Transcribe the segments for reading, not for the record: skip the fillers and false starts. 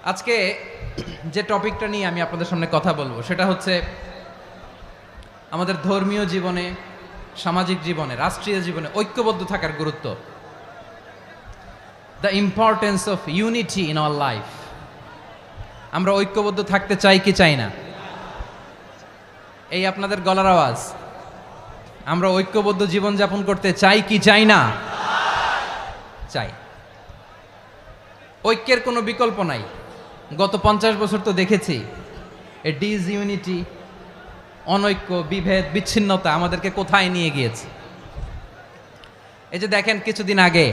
আজকে যে টপিকটা নিয়ে আমি আপনাদের সামনে কথা বলবো সেটা হচ্ছে আমাদের ধর্মীয় জীবনে, সামাজিক জীবনে, রাষ্ট্রীয় জীবনে ঐক্যবদ্ধ থাকার গুরুত্ব। The importance of unity in our life. আমরা ঐক্যবদ্ধ থাকতে চাই কি চাই না? এই আপনাদের গলার আওয়াজ। আমরা ঐক্যবদ্ধ জীবনযাপন করতে চাই কি চাই না? চাই। ঐক্যের কোনো বিকল্প নাই। গত 50 বছর তো দেখেছি এ ডিসইউনিটি, অনৈক্য, বিভেদ, বিচ্ছিন্নতা আমাদেরকে কোথায় নিয়ে গিয়েছে। এই যে দেখেন, কিছুদিন আগে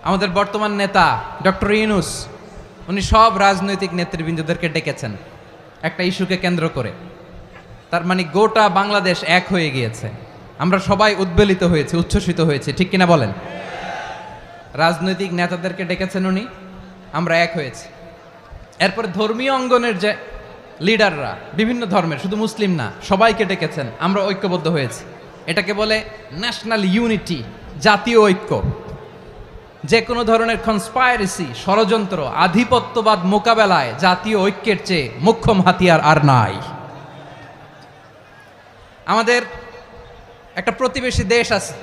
আমাদের বর্তমান নেতা ডক্টর ইউনূস, উনি সব রাজনৈতিক নেতৃবৃন্দদেরকে ডেকেছেন একটা ইস্যুকে কেন্দ্র করে। তার মানে গোটা বাংলাদেশ এক হয়ে গিয়েছে। আমরা সবাই উদ্বেলিত হয়েছে, উচ্ছ্বসিত হয়েছে, ঠিক কিনা বলেন? রাজনৈতিক নেতাদেরকে ডেকেছেন উনি, আমরা এক হয়েছি। এরপরে ধর্মীয় অঙ্গনের যে লিডাররা, বিভিন্ন ধর্মের, শুধু মুসলিম না, সবাইকে ডেকেছেন, আমরা ঐক্যবদ্ধ হয়েছি। এটাকে বলে ন্যাশনাল ইউনিটি, জাতীয় ঐক্য। যে কোনো ধরনের কনস্পাইরেসি, ষড়যন্ত্র, আধিপত্যবাদ মোকাবেলায় জাতীয় ঐক্যের চেয়ে মোক্ষম হাতিয়ার আর নাই। আমাদের একটা প্রতিবেশী দেশ আছে,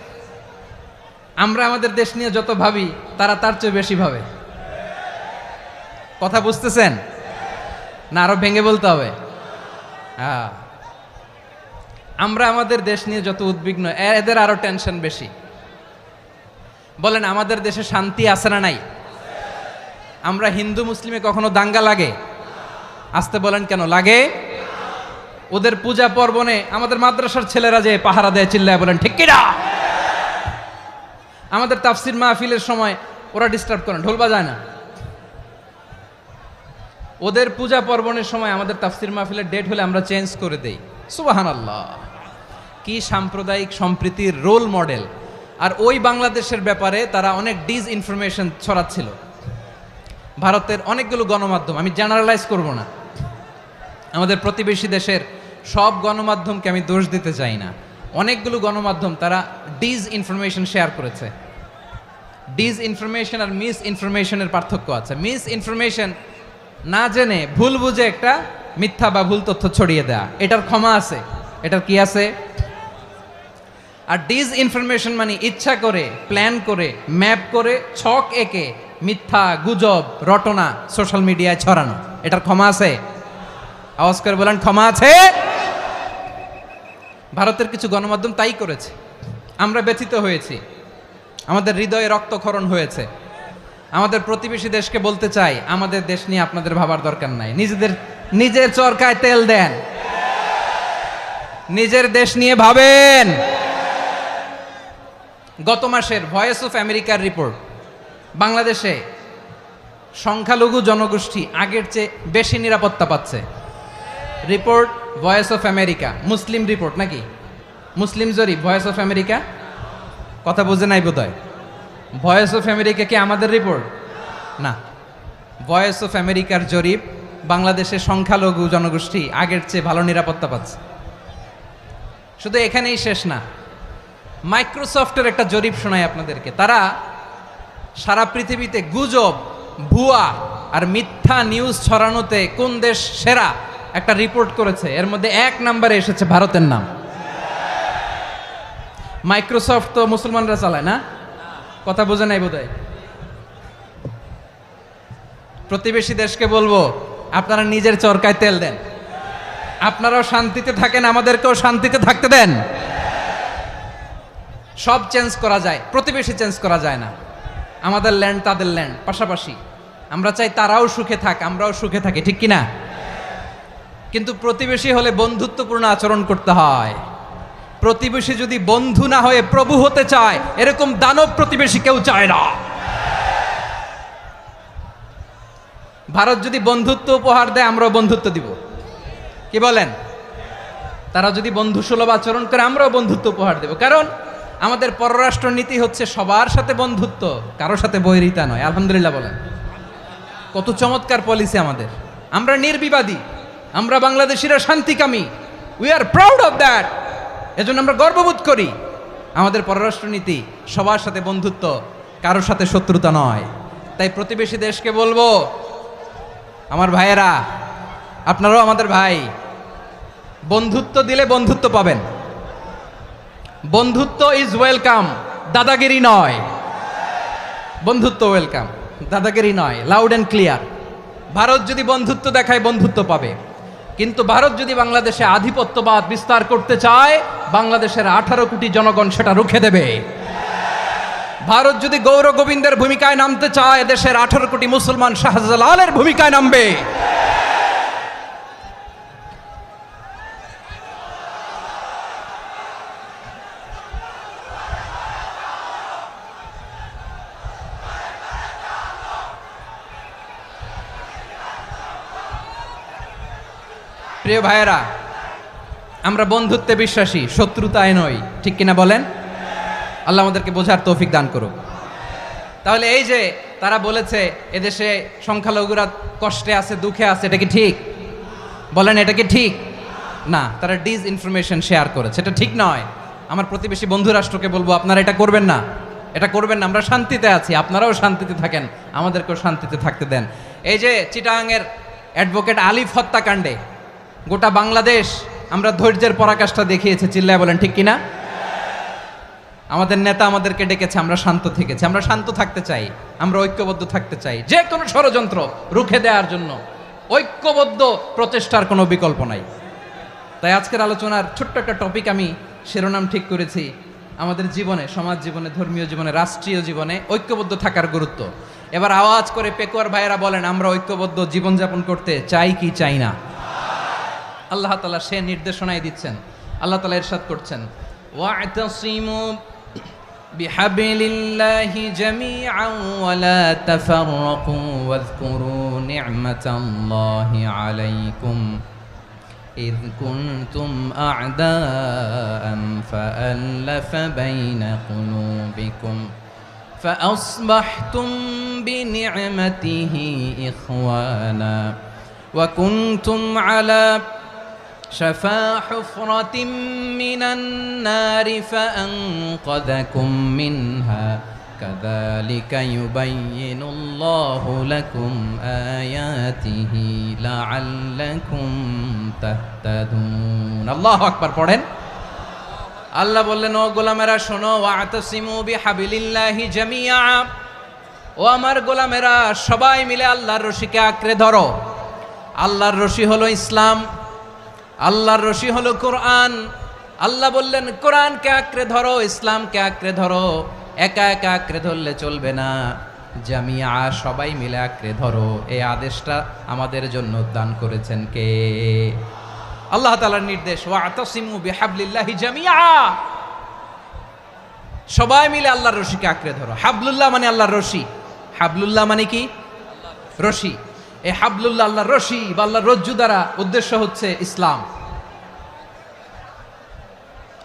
আমরা আমাদের দেশ নিয়ে যত ভাবি তারা তার চেয়ে বেশি ভাবে। কথা বুঝতেছেন না? আরো ভেঙে বলতে হবে। হ্যাঁ, আমরা আমাদের দেশ নিয়ে যত উদ্বিগ্ন, এদের আরো টেনশন বেশি। বলেন, আমাদের দেশে শান্তি আছে না নাই? আমরা হিন্দু মুসলিমে কখনো দাঙ্গা লাগে? আসতে বলেন, কেন লাগে? ওদের পূজা পার্বণে আমাদের মাদ্রাসার ছেলেরা যে পাহারা দেয়, চিল্লায় বলেন ঠিক কিনা? আমাদের তাফসির মাহফিলের সময় ওরা ডিস্টার্ব করেন, ঢোল বাজায় না। ওদের পূজা পার্বণের সময় আমাদের তাফসির মাহফিলের ডেট হলে আমরা চেঞ্জ করে দেই। সুবহানাল্লাহ! কি সাম্প্রদায়িক সম্প্রীতির রোল মডেল। আর ওই বাংলাদেশের ব্যাপারে তারা অনেক ডিসইনফরমেশন ছড়াচ্ছিল। ভারতের অনেকগুলো গণমাধ্যম, আমি জেনারেলাইজ করব না, আমাদের প্রতিবেশী দেশের সব গণমাধ্যমকে আমি দোষ দিতে চাই না, অনেকগুলো গণমাধ্যম তারা ডিসইনফরমেশন শেয়ার করেছে। ডিসইনফরমেশন আর মিস ইনফরমেশনের পার্থক্য আছে। মিস ইনফরমেশন না জেনে ভুল বুঝে একটা মিথ্যা বা ভুল তথ্য ছড়িয়ে দেয়া, এটার ক্ষমা আছে, এটার কি আছে? আর ডিসইনফরমেশন মানে ইচ্ছা করে, প্ল্যান করে, ম্যাপ করে, ছক এঁকে মিথ্যা, গুজব, রটনা সোশ্যাল মিডিয়ায় ছড়ানো, এটার ক্ষমা আছে? আওয়াজ করে বলেন, ক্ষমা আছে? ভারতের কিছু গণমাধ্যম তাই করেছে। আমরা ব্যথিত হয়েছি, আমাদের হৃদয়ে রক্তক্ষরণ হয়েছে। আমাদের প্রতিবেশী দেশকে বলতে চাই, আমাদের দেশ নিয়ে আপনাদের ভাবার দরকার নাই। নিজের চরকায় তেল দেন, নিজের দেশ নিয়ে ভাবেন। গত মাসের ভয়েস অফ আমেরিকার রিপোর্ট, বাংলাদেশে সংখ্যালঘু জনগোষ্ঠী আগের চেয়ে বেশি নিরাপত্তা পাচ্ছে। Report voice of America, Muslim report নাকি? মুসলিম জরিপ, ভয়েস অফ আমেরিকা। কথা বুঝে নাই বোধহয়। ভয়েস অফ আমেরিকা কি আমাদের রিপোর্ট? না, ভয়েস অফ আমেরিকার জরিপ, বাংলাদেশের সংখ্যালঘু জনগোষ্ঠী আগের চেয়ে ভালো নিরাপত্তা পাচ্ছে। শুধু এখানেই শেষ না, মাইক্রোসফটের একটা জরিপ শোনায় আপনাদেরকে। তারা সারা পৃথিবীতে গুজব, ভুয়া আর মিথ্যা নিউজ ছড়ানোতে কোন দেশ সেরা একটা রিপোর্ট করেছে। এর মধ্যে 1 নম্বরে এসেছে ভারতের নাম। মাইক্রোসফট তো মুসলমানরা চালায় না? কথা বোঝে নাই বোধহয়। প্রতিবেশী দেশকে বলবো, আপনারা নিজের চরকায় তেল দেন, আপনারাও শান্তিতে থাকেন, আমাদেরকেও শান্তিতে থাকতে দেন। সব চেঞ্জ করা যায়, প্রতিবেশী চেঞ্জ করা যায় না। আমাদের ল্যান্ড তাদের ল্যান্ড, পাশাপাশি। আমরা চাই তারাও সুখে থাক, আমরাও সুখে থাকি, ঠিক কিনা? কিন্তু প্রতিবেশী হলে বন্ধুত্বপূর্ণ আচরণ করতে হয়। প্রতিবেশী যদি বন্ধু না হয়ে প্রভু হতে চায়, এরকম দানব প্রতিবেশী কেউ চায় না। ভারত যদি বন্ধুত্ব উপহার দেয়, আমরাও বন্ধুত্ব দিব। কি বলেন? তারা যদি বন্ধুসুলভ আচরণ করে, আমরাও বন্ধুত্ব উপহার দেব। কারণ আমাদের পররাষ্ট্র নীতি হচ্ছে সবার সাথে বন্ধুত্ব, কারোর সাথে বৈরিতা নয়। আলহামদুলিল্লাহ বলেন, কত চমৎকার পলিসি আমাদের। আমরা নির্বিবাদী, আমরা বাংলাদেশিরা শান্তিকামী। We are proud of that. এজন্য আমরা গর্ববোধ করি। আমাদের পররাষ্ট্র নীতি সবার সাথে বন্ধুত্ব, কারোর সাথে শত্রুতা নয়। তাই প্রতিবেশী দেশকে বলবো, আমার ভাইয়েরা, আপনারাও আমাদের ভাই, বন্ধুত্ব দিলে বন্ধুত্ব পাবেন। বন্ধুত্ব ইজ ওয়েলকাম, দাদাগিরি নয়। বন্ধুত্ব ওয়েলকাম, দাদাগিরি নয়, লাউড অ্যান্ড ক্লিয়ার। ভারত যদি বন্ধুত্ব দেখায় বন্ধুত্ব পাবে, কিন্তু ভারত যদি বাংলাদেশে আধিপত্যবাদ বিস্তার করতে চায়, বাংলাদেশের 18 কোটি জনগণ সেটা রুখে দেবে। ভারত যদি গৌর গোবিন্দের ভূমিকায় নামতে চায়, দেশের 18 কোটি মুসলমান শাহজালালের ভূমিকায় নামবে। প্রিয় ভাইয়েরা, আমরা বন্ধুত্বে বিশ্বাসী, শত্রুতায় নই, ঠিক কিনা বলেন? আল্লাহ আমাদেরকে বোঝার তৌফিক দান করুক। তাহলে এই যে তারা বলেছে এদেশে সংখ্যালঘুরা কষ্টে আছে, দুঃখে আছে, এটা কি ঠিক? বলেন, এটা কি ঠিক? না, তারা ডিস ইনফরমেশন শেয়ার করেছে, এটা ঠিক নয়। আমার প্রতিবেশী বন্ধু রাষ্ট্রকে বলবো, আপনারা এটা করবেন না, এটা করবেন না। আমরা শান্তিতে আছি, আপনারাও শান্তিতে থাকেন, আমাদেরকেও শান্তিতে থাকতে দেন। এই যে চিটাগাংয়ের অ্যাডভোকেট আলিফ হত্যাকাণ্ডে গোটা বাংলাদেশ আমরা ধৈর্যের পরাকাষ্ঠা দেখিয়েছে, চিল্লায় বলেন ঠিক কিনা? আমাদের নেতা আমাদেরকে ডেকেছে, আমরা শান্ত থেকেছি। আমরা শান্ত থাকতে চাই, আমরা ঐক্যবদ্ধ থাকতে চাই। যে কোনো ষড়যন্ত্র রুখে দেওয়ার জন্য ঐক্যবদ্ধ প্রচেষ্টার কোনো বিকল্প নাই। তাই আজকের আলোচনার ছোট্ট একটা টপিক আমি শিরোনাম ঠিক করেছি, আমাদের জীবনে, সমাজ জীবনে, ধর্মীয় জীবনে, রাষ্ট্রীয় জীবনে ঐক্যবদ্ধ থাকার গুরুত্ব। এবার আওয়াজ করে পেকুয়ার ভাইয়েরা বলেন, আমরা ঐক্যবদ্ধ জীবনযাপন করতে চাই কি চাই না? আল্লাহ তাআলা সে নির্দেশনাই দিচ্ছেন। আল্লাহ তাআলা ইরশাদ করছেন, ওয়া'তাসিমু বিহাবলিল্লাহি জামিআন ওয়া লা তাফাররাকু ওয়াযকুরু নি'মাতাল্লাহি আলাইকুম إذ كنتم أعداء فألف بين قلوبكم فأصبحتم بنعمته إخوانا وكنتم على شفا حفرة من النار فأنقذكم منها كذلك يبين الله لكم آياته لعلكم تهتدون الله أكبر পড়েন। আল্লাহ বললেন, ও গোলামেরা শোনো, ওয়া'তাসিমু বিহাবলিল্লাহি জামিআ, ও আমার গোলামেরা সবাই মিলে আল্লাহর রশিকে আঁকড়ে ধরো। আল্লাহর রশি হলো ইসলাম, আল্লাহর রশি হলো কোরআন। আল্লাহ বললেন, কোরআনকে আঁকড়ে ধরো, ইসলামকে আঁকড়ে ধরো। একা একা আঁকড়ে ধরলে চলবে না, জামিয়া, সবাই মিলে আঁকড়ে ধরো। এই আদেশটা আমাদের জন্য দান করেছেন কে? আল্লাহ তাআলার নির্দেশ, ওয়া'তাসিমু বিহাবলিল্লাহি জামিআ, সবাই মিলে আল্লাহর রশিকে আঁকড়ে ধরো। হাবলুল্লাহ মানে আল্লাহর রশি। হাবলুল্লাহ মানে কি? রশি। এই হাবলুল্লাহ আল্লাহর রশি বা আল্লাহর রজ্জু দ্বারা উদ্দেশ্য হচ্ছে ইসলাম।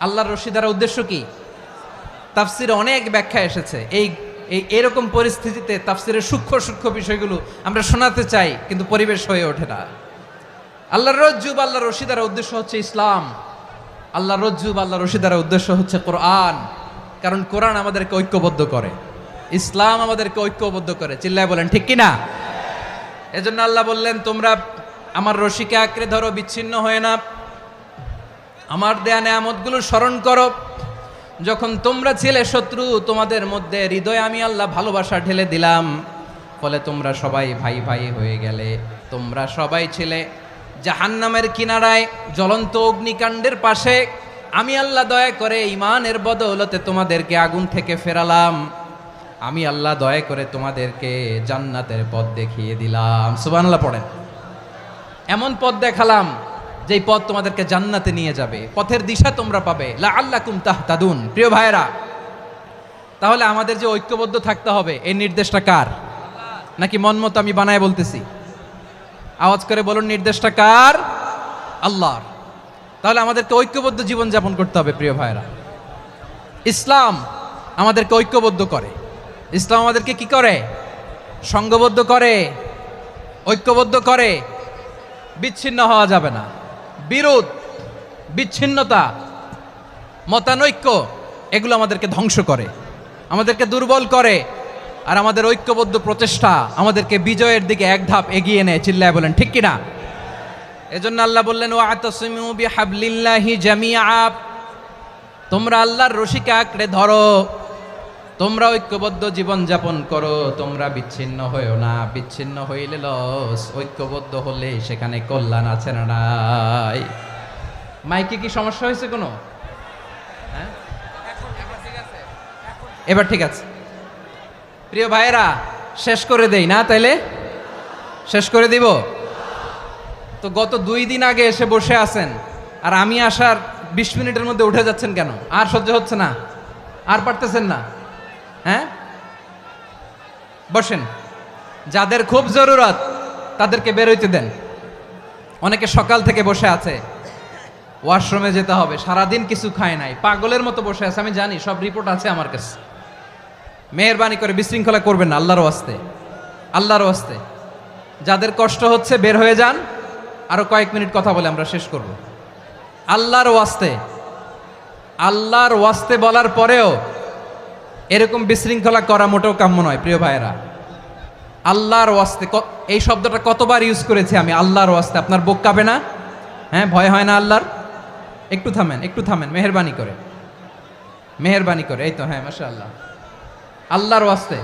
আল্লাহর রশি দ্বারা উদ্দেশ্য কি? তাফসিরে অনেক ব্যাখ্যা এসেছে। এরকম পরিস্থিতিতে তাফসিরের সূক্ষ্ম সূক্ষ্ম বিষয়গুলো আমরা শোনাতে চাই, কিন্তু পরিবেশ হয়ে ওঠে না। আল্লাহর রজ্জু বা আল্লাহর রশি দ্বারা উদ্দেশ্য হচ্ছে ইসলাম। আল্লাহর রজ্জু বা আল্লাহর রশি দ্বারা উদ্দেশ্য হচ্ছে কোরআন, কারণ কোরআন আমাদেরকে ঐক্যবদ্ধ করে, ইসলাম আমাদেরকে ঐক্যবদ্ধ করে। চিল্লায় বলেন ঠিক কিনা? এজন্য আল্লাহ বললেন, তোমরা আমার রশিকে আঁকড়ে ধরো, বিচ্ছিন্ন হয়ে না। আমার দেয়া নেয়ামতগুলো স্মরণ করো। যখন তোমরা ছিলে শত্রু, তোমাদের মধ্যে হৃদয়ে আমি আল্লাহ ভালোবাসা ঢেলে দিলাম, ফলে তোমরা সবাই ভাই ভাই হয়ে গেলে। তোমরা সবাই ছিলে জাহান্নামের কিনারায়, জ্বলন্ত অগ্নিকাণ্ডের পাশে। আমি আল্লাহ দয়া করে ঈমানের বদৌলতে তোমাদেরকে আগুন থেকে ফেরালাম। আমি আল্লাহ দয়া করে তোমাদেরকে জান্নাতের পথ দেখিয়ে দিলাম। সুবহানাল্লাহ পড়েন। এমন পথ দেখালাম যেই পথ তোমাদেরকে জান্নাতে নিয়ে যাবে, পথের দিশা তোমরা পাবে। লাআল্লাকুম তাহতাদুন। প্রিয় ভাইয়েরা, তাহলে আমাদের যে ঐক্যবদ্ধ থাকতে হবে, এই নির্দেশটা কার? নাকি মন মতো আমি বানায় বলতেছি? আওয়াজ করে বলুন, নির্দেশটা কার? আল্লাহর। তাহলে আমাদেরকে ঐক্যবদ্ধ জীবন যাপন করতে হবে। প্রিয় ভাইয়েরা, ইসলাম আমাদেরকে ঐক্যবদ্ধ করে। ইসলাম আমাদেরকে কি করে? সংঘবদ্ধ করে, ঐক্যবদ্ধ করে। বিচ্ছিন্ন হওয়া যাবে না। বিরোধ, বিচ্ছিন্নতা, মতানৈক্য, এগুলো আমাদেরকে ধ্বংস করে, আমাদেরকে দুর্বল করে। আর আমাদের ঐক্যবদ্ধ প্রচেষ্টা আমাদেরকে বিজয়ের দিকে এক ধাপ এগিয়ে নেয়। চিল্লায় বলেন ঠিক কিনা? এজন্য আল্লাহ বললেন ওয়াতাসিমু বিহাবলিল্লাহি জামিআ, তোমরা আল্লাহর রশিকে আঁকড়ে ধরো, তোমরা ঐক্যবদ্ধ জীবন যাপন করো, তোমরা বিচ্ছিন্ন হয়েও না। বিচ্ছিন্ন হইলে লস, ঐক্যবদ্ধ হলে সেখানে কল্যাণ আছে না নাই? মাইকে কি সমস্যা হয়েছে কোনো? হ্যাঁ, এবার ঠিক আছে। প্রিয় ভাইয়েরা, শেষ করে দেই না? তাইলে শেষ করে দিব তো। গত 2 দিন আগে এসে বসে আছেন, আর আমি আসার 20 মিনিটের মধ্যে উঠে যাচ্ছেন কেন? আর সহ্য হচ্ছে না? আর পারতেছেন না? হ্যাঁ, বসেন। যাদের খুব জরুরত তাদেরকে বেরোইতে দেন। অনেকে সকাল থেকে বসে আছে, ওয়াশরুমে যেতে হবে, সারাদিন কিছু খায় নাই, পাগলের মতো বসে আছে। আমি জানি, সব রিপোর্ট আছে আমার কাছে। মেহেরবানি করে বিশৃঙ্খলা করবেন না, আল্লাহর ওয়াস্তে, আল্লাহর ওয়াস্তে। যাদের কষ্ট হচ্ছে বের হয়ে যান। আরো কয়েক মিনিট কথা বলে আমরা শেষ করব। আল্লাহর ওয়াস্তে, আল্লাহর ওয়াস্তে বলার পরেও এরকম বিশৃঙ্খলা করা মোটেও কাম্য নয়। প্রিয় ভাইয়েরা, আল্লাহর ওয়াস্তে, এই শব্দটা কতবার ইউজ করেছি আমি, আল্লাহর ওয়াস্তে। আপনার বুক কাঁপে না? হ্যাঁ, ভয় হয় না আল্লাহর? একটু থামেন, একটু থামেন, মেহেরবানি করে, মেহেরবানি করে। এই তো, হ্যাঁ, মাশাআল্লাহ। আল্লাহর ওয়াস্তে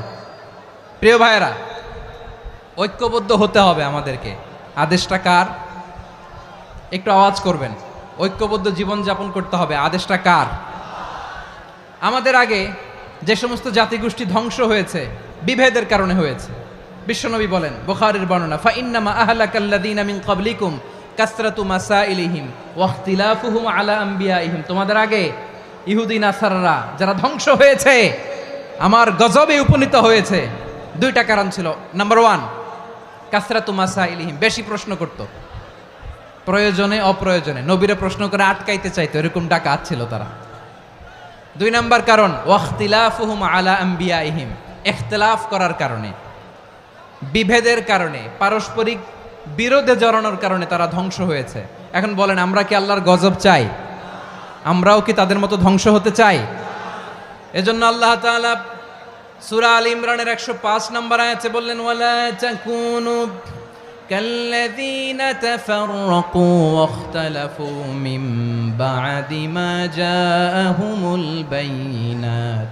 প্রিয় ভাইয়েরা, ঐক্যবদ্ধ হতে হবে আমাদেরকে। আদেশটা কার? একটু আওয়াজ করবেন। ঐক্যবদ্ধ জীবন যাপন করতে হবে, আদেশটা কার? আমাদের আগে যে সমস্ত জাতিগোষ্ঠী ধ্বংস হয়েছে বিভেদের কারণে হয়েছে। বিশ্বনবী বলেন, বুখারীর বর্ণনা, ফা ইন্নামা আহলাকাল্লাযীনা মিন ক্বাবলিকুম কাসরাতু মাসাইলিহিম ওয়া ইখতিলাফুহুম আলা আম্বিয়াইহিম। তোমাদের আগে ইহুদি নাসারারা যারা ধ্বংস হয়েছে, আমার গজবে উপনীত হয়েছে, 2টা কারণ ছিল। নাম্বার 1, কাসরাতু মাসাইলিহিম, বেশি প্রশ্ন করত, প্রয়োজনে অপ্রয়োজনে নবীরা প্রশ্ন করে আটকাইতে চাইতো, এরকম ডাকাত ছিল তারা। 2 নাম্বার কারণ, ওয়াখতিলাফুহুম আলা আম্বিয়াইহিম, ইখতিলাফ করার কারণে, বিভেদের কারণে, পারস্পরিক বিরোধে জড়ানোর কারণে তারা ধ্বংস হয়েছে। এখন বলেন, আমরা কি আল্লাহর গজব চাই? আমরাও কি তাদের মতো ধ্বংস হতে চাই? এজন্য আল্লাহ তাআলা সূরা আল ইমরানের 105 নম্বর আয়াতে বললেন, ওয়ালা তাকুনু কাল্লাযীনা তাফাররাকু ওয়াখতালাফু মিন বা'দি মা জাআহুমুল বাইয়িনাত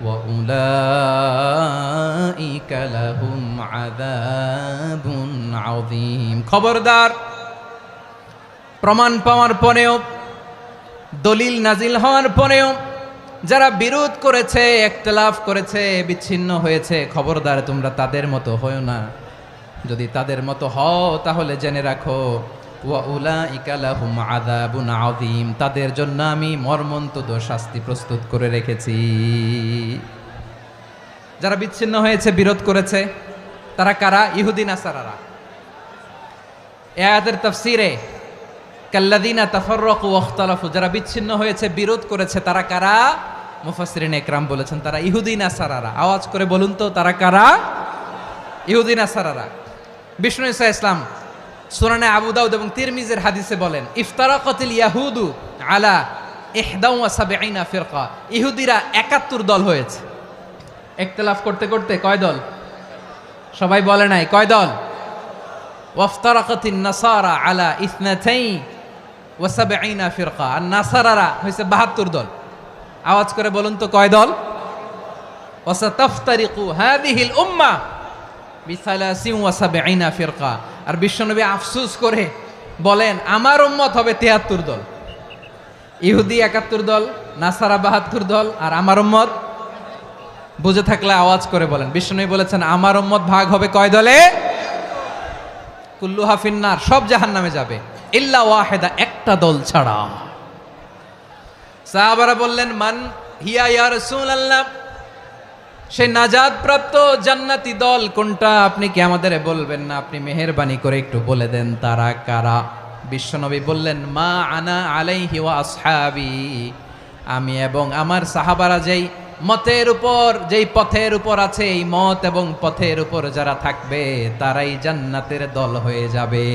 ওয়া উলাইকা লাহুম আযাবুন আযীম। খবরদার, প্রমাণ পাওয়ার পরেও, দলিল নাজিল হওয়ার পরেও যারা বিরোধ করেছে, ইখতিলাফ করেছে, বিচ্ছিন্ন হয়েছে, খবরদার তোমরা তাদের মতো হয়ো না। যদি তাদের মতো হও তাহলে জেনে রাখো, ওয়া উলাইকা লাহুম আযাবুন আযীম, তাদের জন্য আমি মর্মন্তুদ শাস্তি প্রস্তুত করে রেখেছি। যারা বিচ্ছিন্ন হয়েছে, বিরোধ করেছে, তারা কারা? ইহুদি নাসারারা। এই আয়াতের তাফসীরে কাল্লাযীনা তাফাররাকু ওয়াখতালাফু, যারা বিচ্ছিন্ন হয়েছে, বিরোধ করেছে, তারা কারা? মুফাসসিরিন ইকরাম বলেছেন তারা ইহুদি নাসারারা। আওয়াজ করে বলুন তো, তারা কারা? ইহুদি নাসারারা। বিষ্ণু ঈসা ইসলাম সুনানে আবু দাউদ এবং তিরমিজির হাদিসে বলেন, ইফতারাকাতিল ইয়াহুদু আলা 71 ফিরকা, ইহুদিরা 71 দল হয়েছে। ইখতিলাফ করতে করতে কয় দল? সবাই বলে নাই, কয় দল? ওয়াফতারাকাতিন নাসারা আলা 72 ফিরকা, আর নাসারারা হয়েছে 72 দল। আওয়াজ করে বলুন তো, কয় দল? ওয়াসাতাফতারিকু হাযিহিল উম্মাহ বি73 ফিরকা। আর বিশ্বনবী আফসোস করে বলেন, আমার উম্মত হবে 73 দল। ইহুদি 71 দল, নাসারা 72 দল, আর আমার উম্মত, বুঝে থাকলে আওয়াজ করে বলেন। বিশ্বনবী বলেছেন, আমার উম্মত ভাগ হবে কয় দলে? কুল্লুহা ফিন্নার, সব জাহান্নামে যাবে, ইল্লা ওয়াহিদা, একটা দল ছাড়া। সাহাবারা বললেন, মান হিয়া ইয়া রাসূলুল্লাহ, সেই নাজাত প্রাপ্ত জান্নাতি দল কোনটা? আপনি কি আমাদের বলবেন না? আপনি মেহেরবানি করে একটু বলে দেন তারা কারা। বিশ্বনবী বললেন, মা আনা আলাইহি ওয়া আসহাবি, আমি এবং আমার সাহাবারা যেই মতের উপর, যেই পথের উপর আছে, এই মত এবং পথের উপর যারা থাকবে তারাই জান্নাতের দল হয়ে যাবে।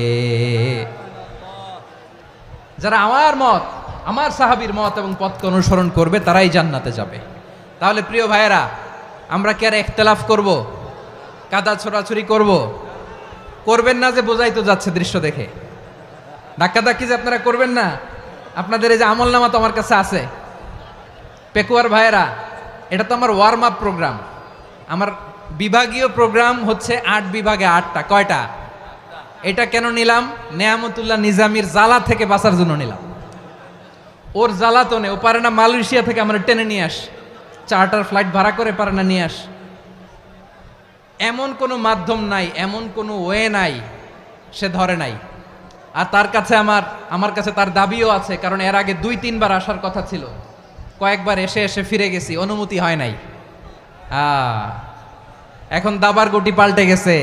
যারা আমার মত, আমার সাহাবীর মত এবং পথকে অনুসরণ করবে তারাই জান্নাতে যাবে। তাহলে প্রিয় ভাইয়েরা, আমরা কি আর ইখতিলাফ করব, কাদা ছোড়াছুরি করব? করবেন না যে বোঝাই তো যাচ্ছে দৃশ্য দেখে। ধাক্কাধাক্কি যে আপনারা করবেন না, আপনাদের এই যে আমলনামা তো আমার কাছে আছে। পেকুয়ার ভাইয়েরা, এটা তো আমার ওয়ার্ম আপ প্রোগ্রাম। আমার বিভাগীয় প্রোগ্রাম হচ্ছে 8 বিভাগে 8টা। কয়টা? এটা কেন নিলাম? নেয়ামতুল্লাহ নিজামীর জ্বালা থেকে বাঁচার জন্য নিলাম। ওর জ্বালাতনে ও পারে না মালয়েশিয়া থেকে আমরা টেনে নিয়ে আস, চার্টার ফ্লাইট ভাড়া করে পারে না নিয়ে আস। এমন কোনো মাধ্যম নাই, এমন কোনো ওয়ে নাই সে ধরে নাই। আর তার কাছে আমার কাছে তার দাবিও আছে, কারণ এর আগে 2-3 বার আসার কথা ছিল, কয়েকবার এসে এসে ফিরে গেছি, অনুমতি হয় নাই। এখন দাবার গুটি পাল্টে গেছে,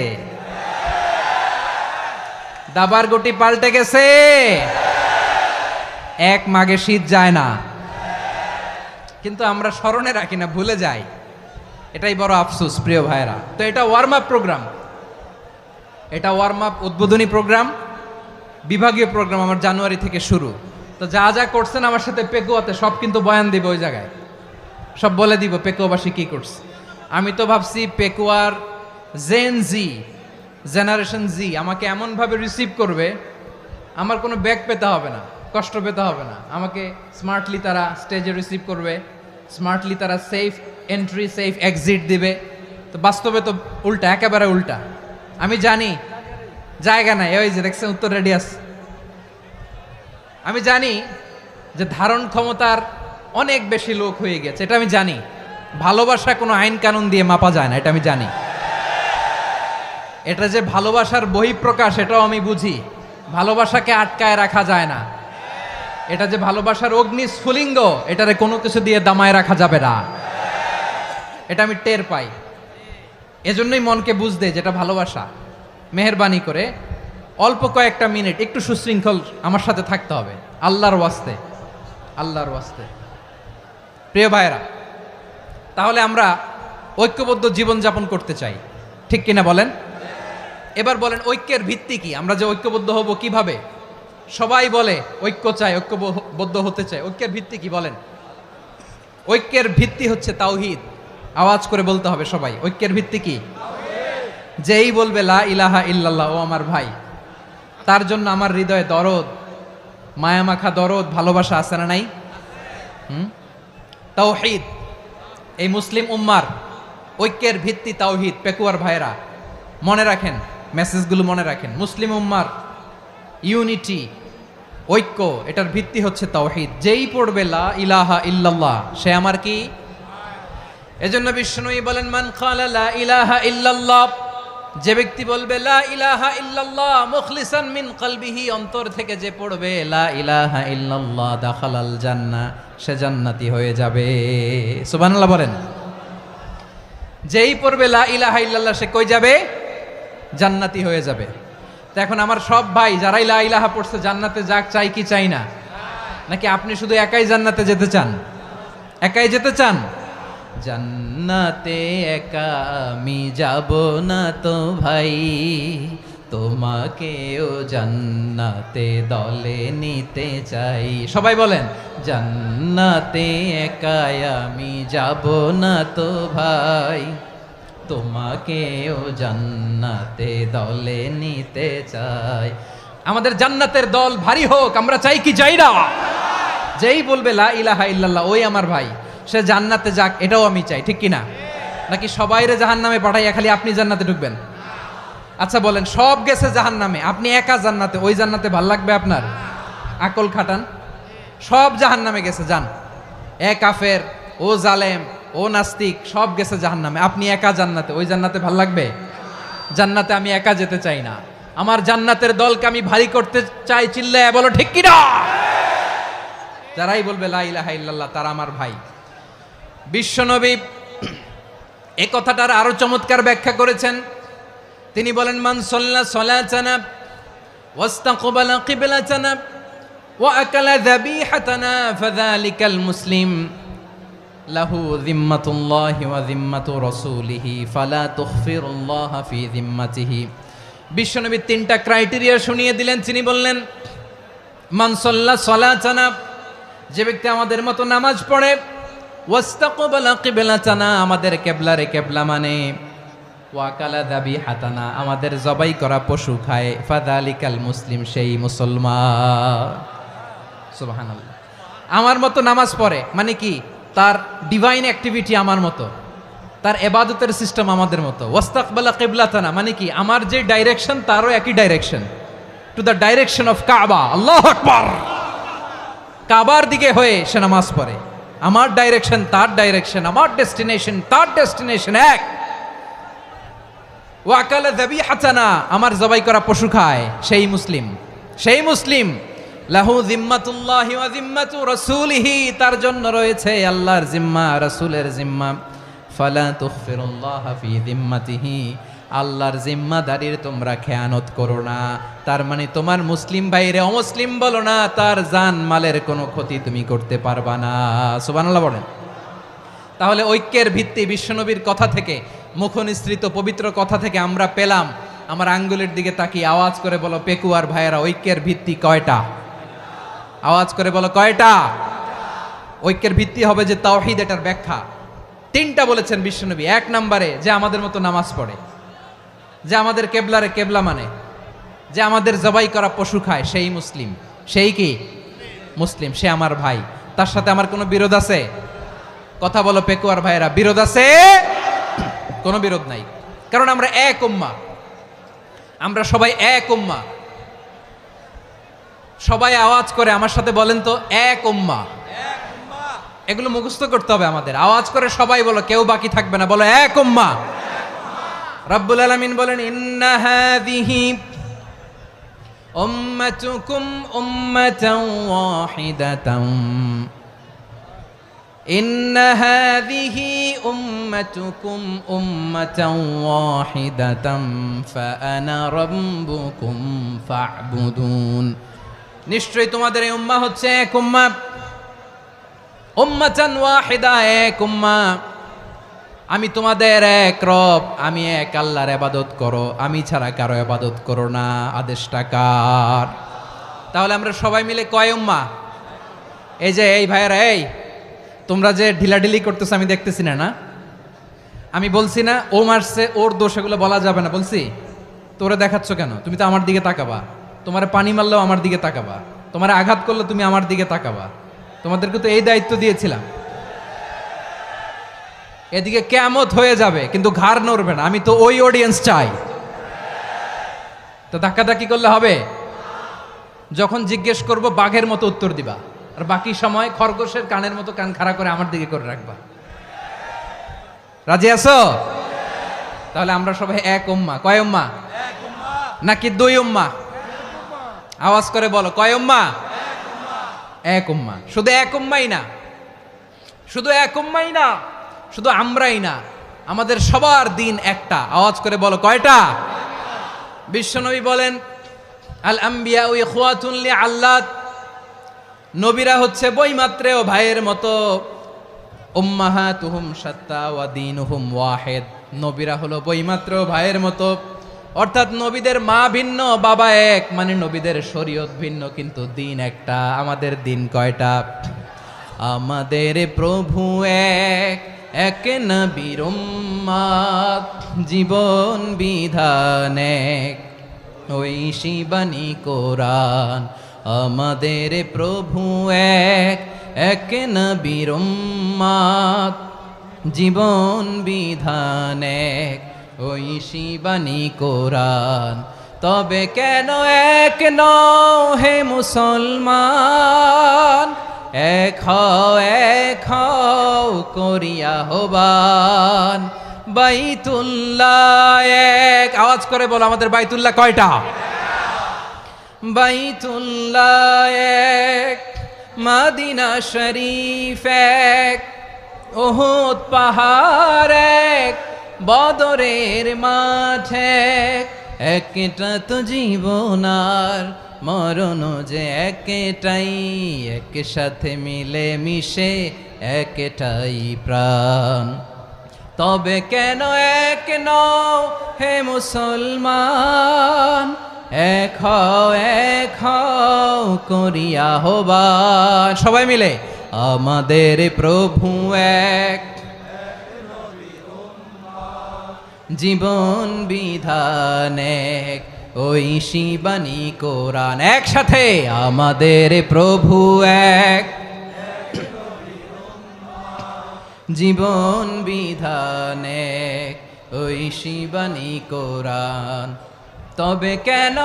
দাবার গুটি পাল্টে গেছে। এক মাঘে শীত যায় না, কিন্তু আমরা স্মরণে রাখি না, ভুলে যাই। এটাই বড় আফসোস প্রিয় ভাইরা। তো এটা ওয়ার্ম আপ প্রোগ্রাম, এটা ওয়ার্ম আপ উদ্বোধনী প্রোগ্রাম, বিভাগীয় প্রোগ্রাম আমার জানুয়ারি থেকে শুরু। তো যা যা করছেন আমার সাথে পেকুয়াতে সব কিন্তু বয়ান দিব, ওই জায়গায় সব বলে দিব পেকুয়াবাসী কি করছে। আমি তো ভাবছি পেকুয়ার জেনারেশন জি আমাকে এমনভাবে রিসিভ করবে, আমার কোনো ব্যাগ পেতে হবে না, কষ্ট পেতে হবে না। আমাকে স্মার্টলি তারা স্টেজে রিসিভ করবে, স্মার্টলি তারা সেফ এন্ট্রি সেফ এক্সিট দিবে। তো বাস্তবে তো উল্টা, একেবারে উল্টা। আমি জানি জায়গা নাই, ওই যে দেখছেন উত্তর রেডিয়াস। আমি জানি যে ধারণ ক্ষমতার অনেক বেশি লোক হয়ে গেছে, এটা আমি জানি। ভালোবাসা কোনো আইন কানুন দিয়ে মাপা যায় না, এটা আমি জানি। এটা যে ভালোবাসার বহিঃপ্রকাশ, এটাও আমি বুঝি। ভালোবাসাকে আটকায় রাখা যায় না। এটা যে ভালোবাসার অগ্নি স্ফুলিঙ্গ, এটারে কোনো কিছু দিয়ে দামায় রাখা যাবে না, এটা আমি টের পাই। এজন্যই মনকে বুঝতে যেটা ভালোবাসা। মেহেরবানি করে অল্প কয়েকটা মিনিট একটু সুশৃঙ্খল আমার সাথে থাকতে হবে, আল্লাহর ওয়াস্তে, আল্লাহর ওয়াস্তে। প্রিয় ভাইরা, তাহলে আমরা ঐক্যবদ্ধ জীবনযাপন করতে চাই, ঠিক কিনা বলেন? এবার বলেন ঐক্যের ভিত্তি কি? আমরা যে ঐক্যবদ্ধ হব কিভাবে? সবাই বলে ঐক্য চাই, ঐক্যবদ্ধ হতে চাই। ঐক্যের ভিত্তি কি বলেন? ঐক্যের ভিত্তি হচ্ছে তাওহীদ। আওয়াজ করে বলতে হবে সবাই, ঐক্যের ভিত্তি কি? যেই বলবে লা ইলাহা ইল্লাল্লাহ, ও আমার ভাই, তার জন্য আমার হৃদয়ে দরদ, মায়ামাখা দরদ, ভালোবাসা আছে না নাই? তাওহীদ। এই মুসলিম উম্মার ঐক্যের ভিত্তি তাওহীদ। পেকুয়ার ভাইরা মনে রাখেন, মেসেজগুলো মনে রাখেন। মুসলিম উম্মার ইউনিটি, ঐক্য, এটার ভিত্তি হচ্ছে তাওহীদ। যেই পড়বে লা ইলাহা ইল্লাল্লাহ, সে আমার কি? এজন্য বিষ্ণুই বলেন, মান ক্বালা লা ইলাহা ইল্লাল্লাহ, যে ব্যক্তি বলবে লা ইলাহা ইল্লাল্লাহ মুখলিসান মিন কলবিহি, অন্তর থেকে যে পড়বে লা ইলাহা ইল্লাল্লাহ, দাখালাল জান্নাহ, সে জান্নাতি হয়ে যাবে। সুবহানাল্লাহ বলেন। যেই পড়বে লা ইলাহা ইল্লাল্লাহ, সে কই যাবে? জান্নাতি হয়ে যাবে। তো এখন আমার সব ভাই যারাই লা ইলাহা পড়ছে জান্নাতে যাক, চাই কি চাই না? নাকি আপনি শুধু একাই জান্নাতে যেতে চান? একাই যেতে চান? জান্নাতে একা আমি যাব না তো ভাই, তোমাকেও জান্নাতে দলে নিতে চাই। সবাই বলেন, জান্নাতে একা আমি যাব না তো ভাই, তোমাকেও জান্নাতে দলে নিতে চাই। আমাদের জান্নাতের দল ভারী হোক, আমরা চাই কি চাই না? যেই বলবে লা ইলাহা ইল্লাল্লাহ, ওই আমার ভাই, সে জান্নাতে যাক, এটাও আমি চাই, ঠিক কিনা? নাকি সবাইরে জাহান্নামে পাঠাইয়া খালি আপনি জান্নাতে ঢুকবেন? আচ্ছা বলেন, সব গেছে জাহান্নামে, আপনি একা জান্নাতে, ওই জান্নাতে ভাল লাগবে আপনার? আকল খাটান। সব জাহান্নামে গেছে, যান। এ কাফের, ও জালেম, ও নাস্তিক, সব গেছে জাহান্নামে, আপনি একা জান্নাতে, ওই জান্নাতে ভাল লাগবে? জান্নাতে আমি একা যেতে চাই না, আমার জান্নাতের দলকে আমি ভারী করতে চাই। চিল্লায় বলো ঠিক কিনা? যারাই বলবে লা ইলাহা ইল্লাল্লাহ, তারা আমার ভাই। বিশ্বনবী এই কথাটার আরো চমৎকার ব্যাখ্যা করেছেন। তিনি বলেন, মান সাল্লা সালাতানা ওয়াস্তাকবালা কিবলাতানা ওয়া আকালা যাবিহাতানা ফাযালিকাল মুসলিম লাহু যিম্মাতুল্লাহি ওয়া যিম্মাতু রাসূলিহি ফালা তুখফিরুল্লাহা ফি যিম্মাতিহি। বিশ্বনবী তিনটা ক্রাইটেরিয়া শুনিয়ে দিলেন। তিনি বললেন, মান সাল্লা সালাতানা, যে ব্যক্তি আমাদের মতো নামাজ পড়ে, ওয়াস্তাকবালা কিবলাতানা, আমাদের কেবলারে কেবলা মানে, ওয়াকালা যাবিহাতানা, আমাদের জবাই করা পশু খায়, ফাযালিকাল মুসলিম, সেই মুসলমান। সুবহানাল্লাহ। আমার মতো নামাজ পড়ে মানে কি, তার ডিভাইন অ্যাক্টিভিটি আমার মতো, তার ইবাদতের সিস্টেম আমাদের মতো। ওয়াস্তাকবালা কিবলাতানা মানে কি, আমার যে ডাইরেকশন তারও একই direction, to the direction of কাবা। আল্লাহু আকবার। কাবার দিকে হয়ে সে নামাজ পড়ে। আমার ডাইরেকশন তার ডাইরেকশন, আমার ডেস্টিনেশন তার ডেস্টিনেশন এক। ওয়াকালা যাবিহাতানা, আমার জবাই করা পশু খায়, সেই মুসলিম, সেই মুসলিম। লাহু জিম্মাতুল্লাহি ওয়া জিম্মাতু রাসূলিহি, তার জন্য রয়েছে আল্লাহর জিম্মা, রাসূলের জিম্মা। ফালা তুগফিরুল্লাহ ফি জিম্মাতিহি, আল্লাহর জিম্মাদারির তোমরা খেয়ানত করো না। তার মানে তোমার মুসলিম ভাইরে অমুসলিম বলো না, তার জান মালের কোনো ক্ষতি তুমি করতে পারবা না। সুবহানাল্লাহ বলেন। তাহলে ঐক্যের ভিত্তি বিশ্বনবীর কথা থেকে, মুখনিসৃত পবিত্র কথা থেকে আমরা পেলাম। আমার আঙ্গুলের দিকে তাকিয়ে আওয়াজ করে বলো পেকুয়ার ভাইয়েরা, ঐক্যের ভিত্তি কয়টা? আওয়াজ করে বলো কয়টা? ঐক্যের ভিত্তি হবে যে তাওহীদ, এটার ব্যাখ্যা তিনটা বলেছেন বিশ্বনবী। এক নম্বরে যে আমাদের মতো নামাজ পড়ে, যে আমাদের কেবলারে কেবলা মানে, যে আমাদের জবাই করা পশু খায়, সেই মুসলিম। সেই কি মুসলিম, সে আমার ভাই। তার সাথে আমার কোনো বিরোধ আছে? কথা বলো পেকুয়ার ভাইয়েরা, বিরোধ আছে? কোনো বিরোধ নাই, কারণ আমরা এক উম্মা, আমরা সবাই এক উম্মা। সবাই আওয়াজ করে আমার সাথে বলেন তো, এক উম্মা। এগুলো মুখস্থ করতে হবে আমাদের। আওয়াজ করে সবাই বলো, কেউ বাকি থাকবে না, বলো এক উম্মা। রব্বুল আলামিন বলেন, ইন্না হাযিহি উম্মাতুকুম উম্মাতান ওয়াহিদাতান, ইন্না হাযিহি উম্মাতুকুম উম্মাতান ওয়াহিদাতান ফাআনা রাব্বুকুম ফা'বুদুন। নিশ্চয়ই তোমাদের এই উম্মাহ হচ্ছে এক উম্মাহ, উম্মাতান ওয়াহিদা, এক উম্মাহ। আমি তোমাদের এক রব, আমি এক আল্লাহর ইবাদত করো, আমি ছাড়া কারো ইবাদত করো না। আদেশটা কার? তাহলে আমরা সবাই মিলে কয় উম্মাহ? এই যে এই ভাইয়েরা, এই তোমরা যে ঢিলাঢিলি করতেছো আমি দেখতেছি না, না আমি বলছি না ও মারছে ওর দোষ, এগুলো বলা যাবে না বলছি? তোরা দেখাচ্ছ কেন? তুমি তো আমার দিকে তাকাবা। তোমার পানি মারলেও আমার দিকে তাকাবা, তোমার আঘাত করলে তুমি আমার দিকে তাকাবা। তোমাদেরকে তো এই দায়িত্ব দিয়েছিলাম। এদিকে কিয়ামত হয়ে যাবে কিন্তু ঘাড় নড়বে না, আমি তো ওই অডিয়েন্স চাই। তো ধাক্কাধাক্কি করলে হবে? যখন জিজ্ঞেস করব বাঘের মতো উত্তর দিবা, আর বাকি সময় খরগোশের কানের মতো কান খাড়া করে আমার দিকে করে রাখবা। রাজি আছো? তাহলে আমরা সবাই এক উম্মাহ। কয় উম্মাহ? নাকি দুই উম্মাহ? আওয়াজ করে বলো, কয় উম্মাহ? এক উম্মাহ। শুধু এক উম্মাই না, শুধু এক উম্মাই না, শুধু আমরাই না, আমাদের সবার দিন একটা। আওয়াজ করে বলো কয়টা? বিশ্বনবী বলেন, আল আম্বিয়া ইখওয়াতুন লিআল্লাত, নবীরা হচ্ছে বৈমাত্রেয় ভাইয়ের মতো। উম্মাহাতুহুম শাত্তা ওয়া দীনুহুম ওয়াহিদ, নবীরা হলো বৈমাত্রেয় ভাইয়ের মতো। অর্থাৎ নবীদের মা ভিন্ন, বাবা এক, মানে নবীদের শরীয়ত ভিন্ন, কিন্তু দিন একটা। আমাদের দিন কয়টা? আমাদের প্রভু এক, এক নবীর উম্মত, জীবন বিধান এক, ওই শিবানী কোরআন। আমাদের প্রভু এক, এক নবীর উম্মত, জীবন বিধান এক, ওই শিবানী কোরআন। তবে কেন এক নও হে মুসলমান, এক হও করিয়া হবান। বাইতুল্লাহ এক, আওয়াজ করে বলো আমাদের বাইতুল্লাহ কয়টা? বাইতুল্লাহ এক, মদিনা শরীফ এক, উহুদ পাহাড় এক, বদরের মাঠ এক। একটা তো জীবন আর মরণ যে একটাই, একসাথে মিলে মিশে একটাই প্রাণ। তবে কেন এক নও হে মুসলমান, এক হও করিয়া হবান। সবাই মিলে আমাদের প্রভু এক, জীবন বিধান এক, ঐশী বাণী কোরআন। একসাথে আমাদের প্রভু এক, জীবন বিধান এক, ঐশী বাণী কোরআন। তবে কেন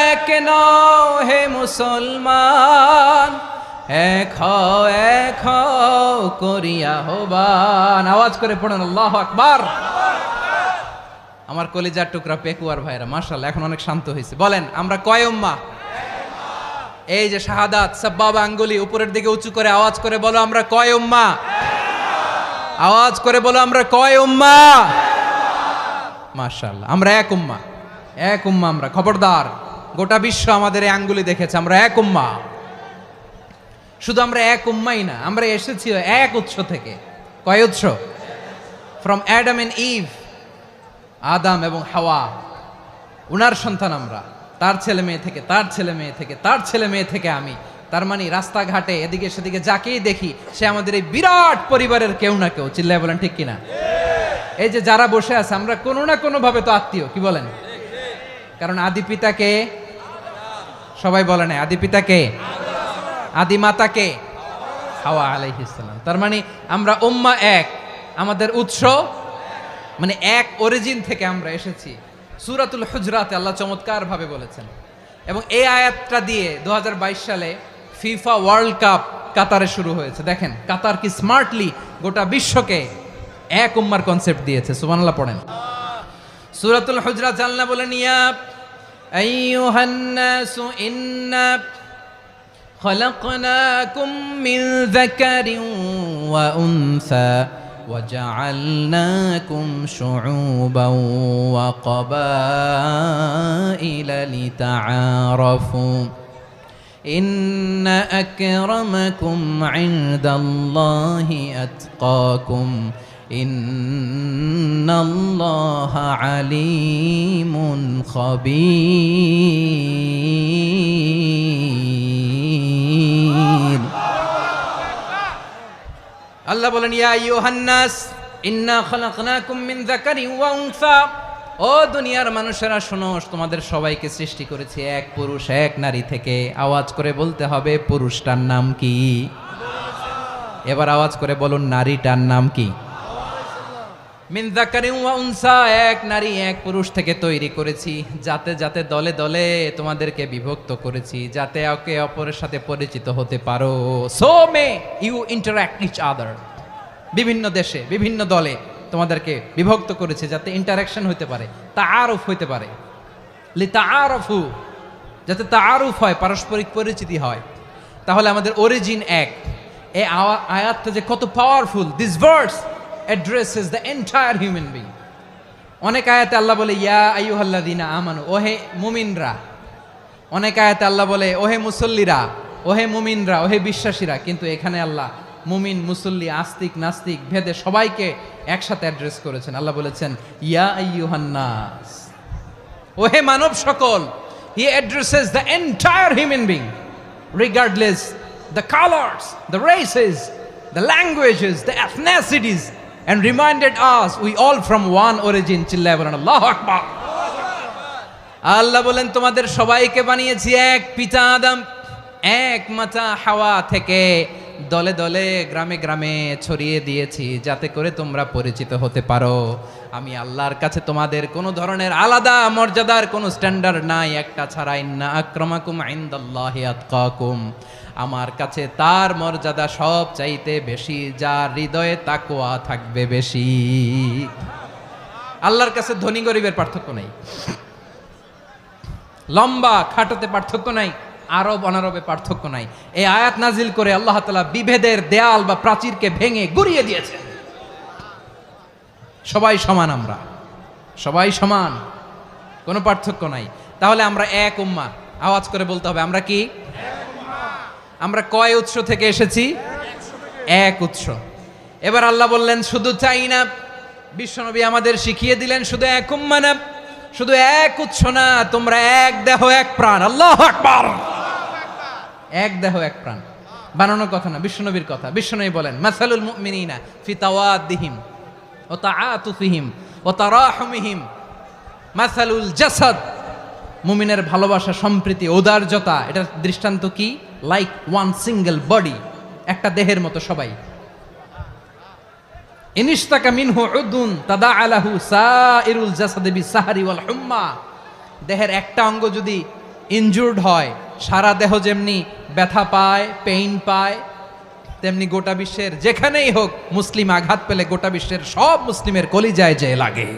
এক নও হে মুসলমান, এক হও করিয়া আহ্বান। আওয়াজ করে পড়ুন আল্লাহু আকবার। আমার কলিজার টুকরা পেকুয়ার ভাইরা মাশাআল্লাহ এখন অনেক শান্ত হয়েছে। বলেন আমরা কয় উম্মাহ? এই যে শাহাদাত সাব্বাবা আঙ্গুলি উপরের দিকে উঁচু করে আওয়াজ করে বলো আমরা কয় উম্মাহ? আওয়াজ করে বলো আমরা কয় উম্মাহ? মাশাআল্লাহ আমরা এক উম্মাহ, এক উম্মাহ আমরা। খবরদার, গোটা বিশ্ব আমাদের এই আঙ্গুলি দেখেছে আমরা এক উম্মাহ। শুধু আমরা এক উম্মাই না, আমরা এসেছি এক উৎস থেকে। কয় উৎস? ফ্রম অ্যাডাম এন্ড ইভ, আদাম এবং হাওয়া, উনার সন্তান আমরা। তার ছেলে মেয়ে থেকে, তার ছেলে মেয়ে থেকে, তার ছেলে মেয়ে থেকে আমি। তার মানে রাস্তাঘাটে এদিকে সেদিকে যাকেই দেখি সে আমাদের এই বিরাট পরিবারের কেউ না কেউ। চিল্লায় বলেন ঠিক কিনা? এই যে যারা বসে আছে আমরা কোনো না কোনো ভাবে তো আত্মীয়, কি বলেন? কারণ আদি পিতাকে সবাই বলে না, আদি পিতাকে, আদি মাতাকে হাওয়া আলাইহিস সালাম। তার মানে আমরা উম্মাহ এক, আমাদের উৎস মানে এক অরিজিন থেকে আমরা এসেছি। সূরাতুল হুজরাতে আল্লাহ চমৎকার ভাবে বলেছেন। এবং এই আয়াতটা দিয়ে 2022 সালে ফিফা ওয়ার্ল্ড কাপ কাতারে শুরু হয়েছে। দেখেন কাতার কি স্মার্টলি গোটা বিশ্বকে এক উম্মার কনসেপ্ট দিয়েছে। সুবহানাল্লাহ পড়েন। সূরাতুল হুজরাত আল্লাহ বলেন ইয়া আইয়ুহান নাসু ইন্না খলাকনাকুম মিন যাকারিন ওয়া উনসা وجعلناكم شعوبا وقبائل لتعارفوا إن أكرمكم عند الله أتقاكم إن الله عليم خبير। আল্লাহ বলেন ইয়া আইয়ুহান নাস ইন্না খলাকনাকুম মিন যাকারিন ওয়া উনসা, ও দুনিয়ার মানুষেরা শোনো, তোমাদের সবাইকে সৃষ্টি করেছি এক পুরুষ এক নারী থেকে। আওয়াজ করে বলতে হবে পুরুষটার নাম কি? এবার আওয়াজ করে বলুন নারীটার নাম কি? মিন যাকারিন ওয়া উনসা, এক নারী এক পুরুষ থেকে তৈরি করেছি। যাতে যাতে দলে দলে তোমাদেরকে বিভক্ত করেছি, যাতে একে অপরের সাথে পরিচিত হতে পারো। So may you interact each other. বিভিন্ন দেশে বিভিন্ন দলে তোমাদেরকে বিভক্ত করেছে যাতে ইন্টারাকশন হতে পারে, তাআরুফ হতে পারে। লিতাআরফু, যাতে তাআরুফ হয়, পারস্পরিক পরিচিতি হয়। তাহলে আমাদের অরিজিন এক। এই আয়াতটা যে কত powerful. This verse addresses the entire human being. অনেক আয়াতে আল্লাহ বলে ইয়া আইয়ুহাল্লাযীনা আমানু, ওহে মুমিনরা। অনেক আয়াতে আল্লাহ বলে ওহে মুসল্লিরা, ওহে মুমিনরা, ওহে বিশ্বাসীরা। কিন্তু এখানে আল্লাহ মুমিন মুসল্লি আস্তিক নাস্তিক ভেদে সবাইকে একসাথে অ্যাড্রেস করেছেন। আল্লাহ বলেছেন ইয়া আইয়ুহান নাস, ওহে মানব সকল। He addresses the entire human being regardless the colors, the races, the languages, the ethnicities, and reminded us we all from one origin. চিল্লায় বলেন আল্লাহু আকবার। আল্লাহ বলেন তোমাদের সবাইকে বানিয়েছি এক পিতা আদম, এক মাতা হাওয়া থেকে। দলে দলে গ্রামে গ্রামে ছড়িয়ে দিয়েছি যাতে করে তোমরা পরিচিত হতে পারো। আমি আল্লাহর কাছে তোমাদের কোনো ধরনের আলাদা মর্যাদার কোনো স্ট্যান্ডার্ড নাই একটা ছাড়া। ইন্না আক্রামাকুম ইনদাল্লাহি আতকাকুম, আমার কাছে তার মর্যাদা সব চাইতে বেশি যার হৃদয়ে তাকওয়া থাকবে বেশি। আল্লাহর কাছে ধনী গরিবের পার্থক্য নাই, লম্বা খাটোতে পার্থক্য নাই, আরব অনারবে পার্থক্য নাই। এই আয়াত নাজিল করে আল্লাহ তাআলা বিভেদের দেয়াল বা প্রাচীরকে ভেঙে গুড়িয়ে দিয়েছেন। সবাই সমান, আমরা সবাই সমান, কোনো পার্থক্য নাই। তাহলে আমরা এক উম্মাহ। আওয়াজ করে বলতে হবে আমরা কি? আমরা কয় উৎস থেকে এসেছি? এক উৎস। এবার আল্লাহ বললেন শুধু তাই না, বিশ্বনবী আমাদের শিখিয়ে দিলেন শুধু এক উম্মাহ না, শুধু এক উৎস না, তোমরা এক দেহ এক প্রাণ। আল্লাহু আকবার। এক দেহ এক প্রাণ। বানানো কথা না, বিশ্বনবীর কথা। বিশ্বনবী বলেন মাসালুল মুমিনিনা ফি তাওয়াদ্দিহিম ওয়া তাআতুফিহিম ওয়া তারাহুমিহিম মাসালুল জাসাদ। মুমিনের ভালোবাসা, সম্প্রীতি, ঔদার্যতা, এটার দৃষ্টান্ত কি? লাইক ওয়ান সিঙ্গেল বডি, একটা দেহের মতো সবাই। ইনিশতাকা মিনহু উদুন তাদাআ লাহু সাইরুল জাসাদি বিসাহরি ওয়াল হুম্মা। দেহের একটা অঙ্গ যদি ইনজুর্ড হয়, সারা দেহ যেমনি ব্যথা পায়, পেইন পায়, তেমনি গোটা বিশ্বের যেখানেই হোক মুসলিম আঘাত পেলে গোটা বিশ্বের সব মুসলিমের কলিজায় যে লাগে,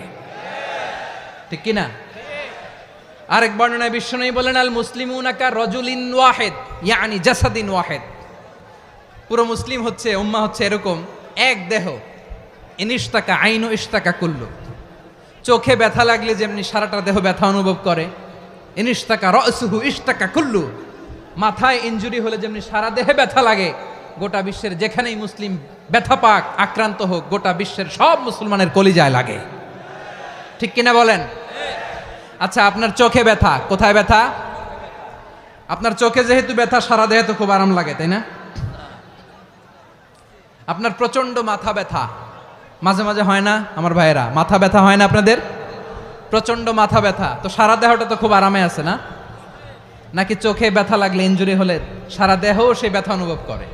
ঠিক কিনা? আরেক বর্ণনায় বিশ্বনবী বলেন আল মুসলিমুনা কা রাজুলিন ওয়াহিদ ইয়ানি জাসাদিন ওয়াহিদ। পুরো মুসলিম হচ্ছে, উম্মাহ হচ্ছে এরকম এক দেহ। ইনিশতাকা আইনু ইশতাকা কুল্লু। চোখে ব্যথা লাগলে যেমনি সারাটা দেহ ব্যথা অনুভব করে, ইনিশতাকা রাসুহু ইশতাকা কুল্লু। মাথায় ইনজুরি হলে যেমনি সারা দেহে ব্যথা লাগে, গোটা বিশ্বের যেখানেই মুসলিম ব্যথা পাক, আক্রান্ত হোক, গোটা বিশ্বের সব মুসলমানের কলিজায় লাগে, ঠিক কিনা বলেন? আচ্ছা, আপনার চোখে ব্যথা, কোথায় ব্যথা? আপনার চোখে যেহেতু ব্যথা, সারা দেহে তো খুব আরাম লাগে, তাই না? আপনার প্রচন্ড মাথা ব্যথা মাঝে মাঝে হয় না আমার ভাইয়েরা? মাথা ব্যথা হয় না আপনাদের? প্রচন্ড মাথা ব্যথা, তো সারা দেহটা তো খুব আরামে আছে না? নাকি চোখে ব্যথা লাগলে, ইনজুরি হলে সারা দেহ সেই ব্যথা অনুভব করে?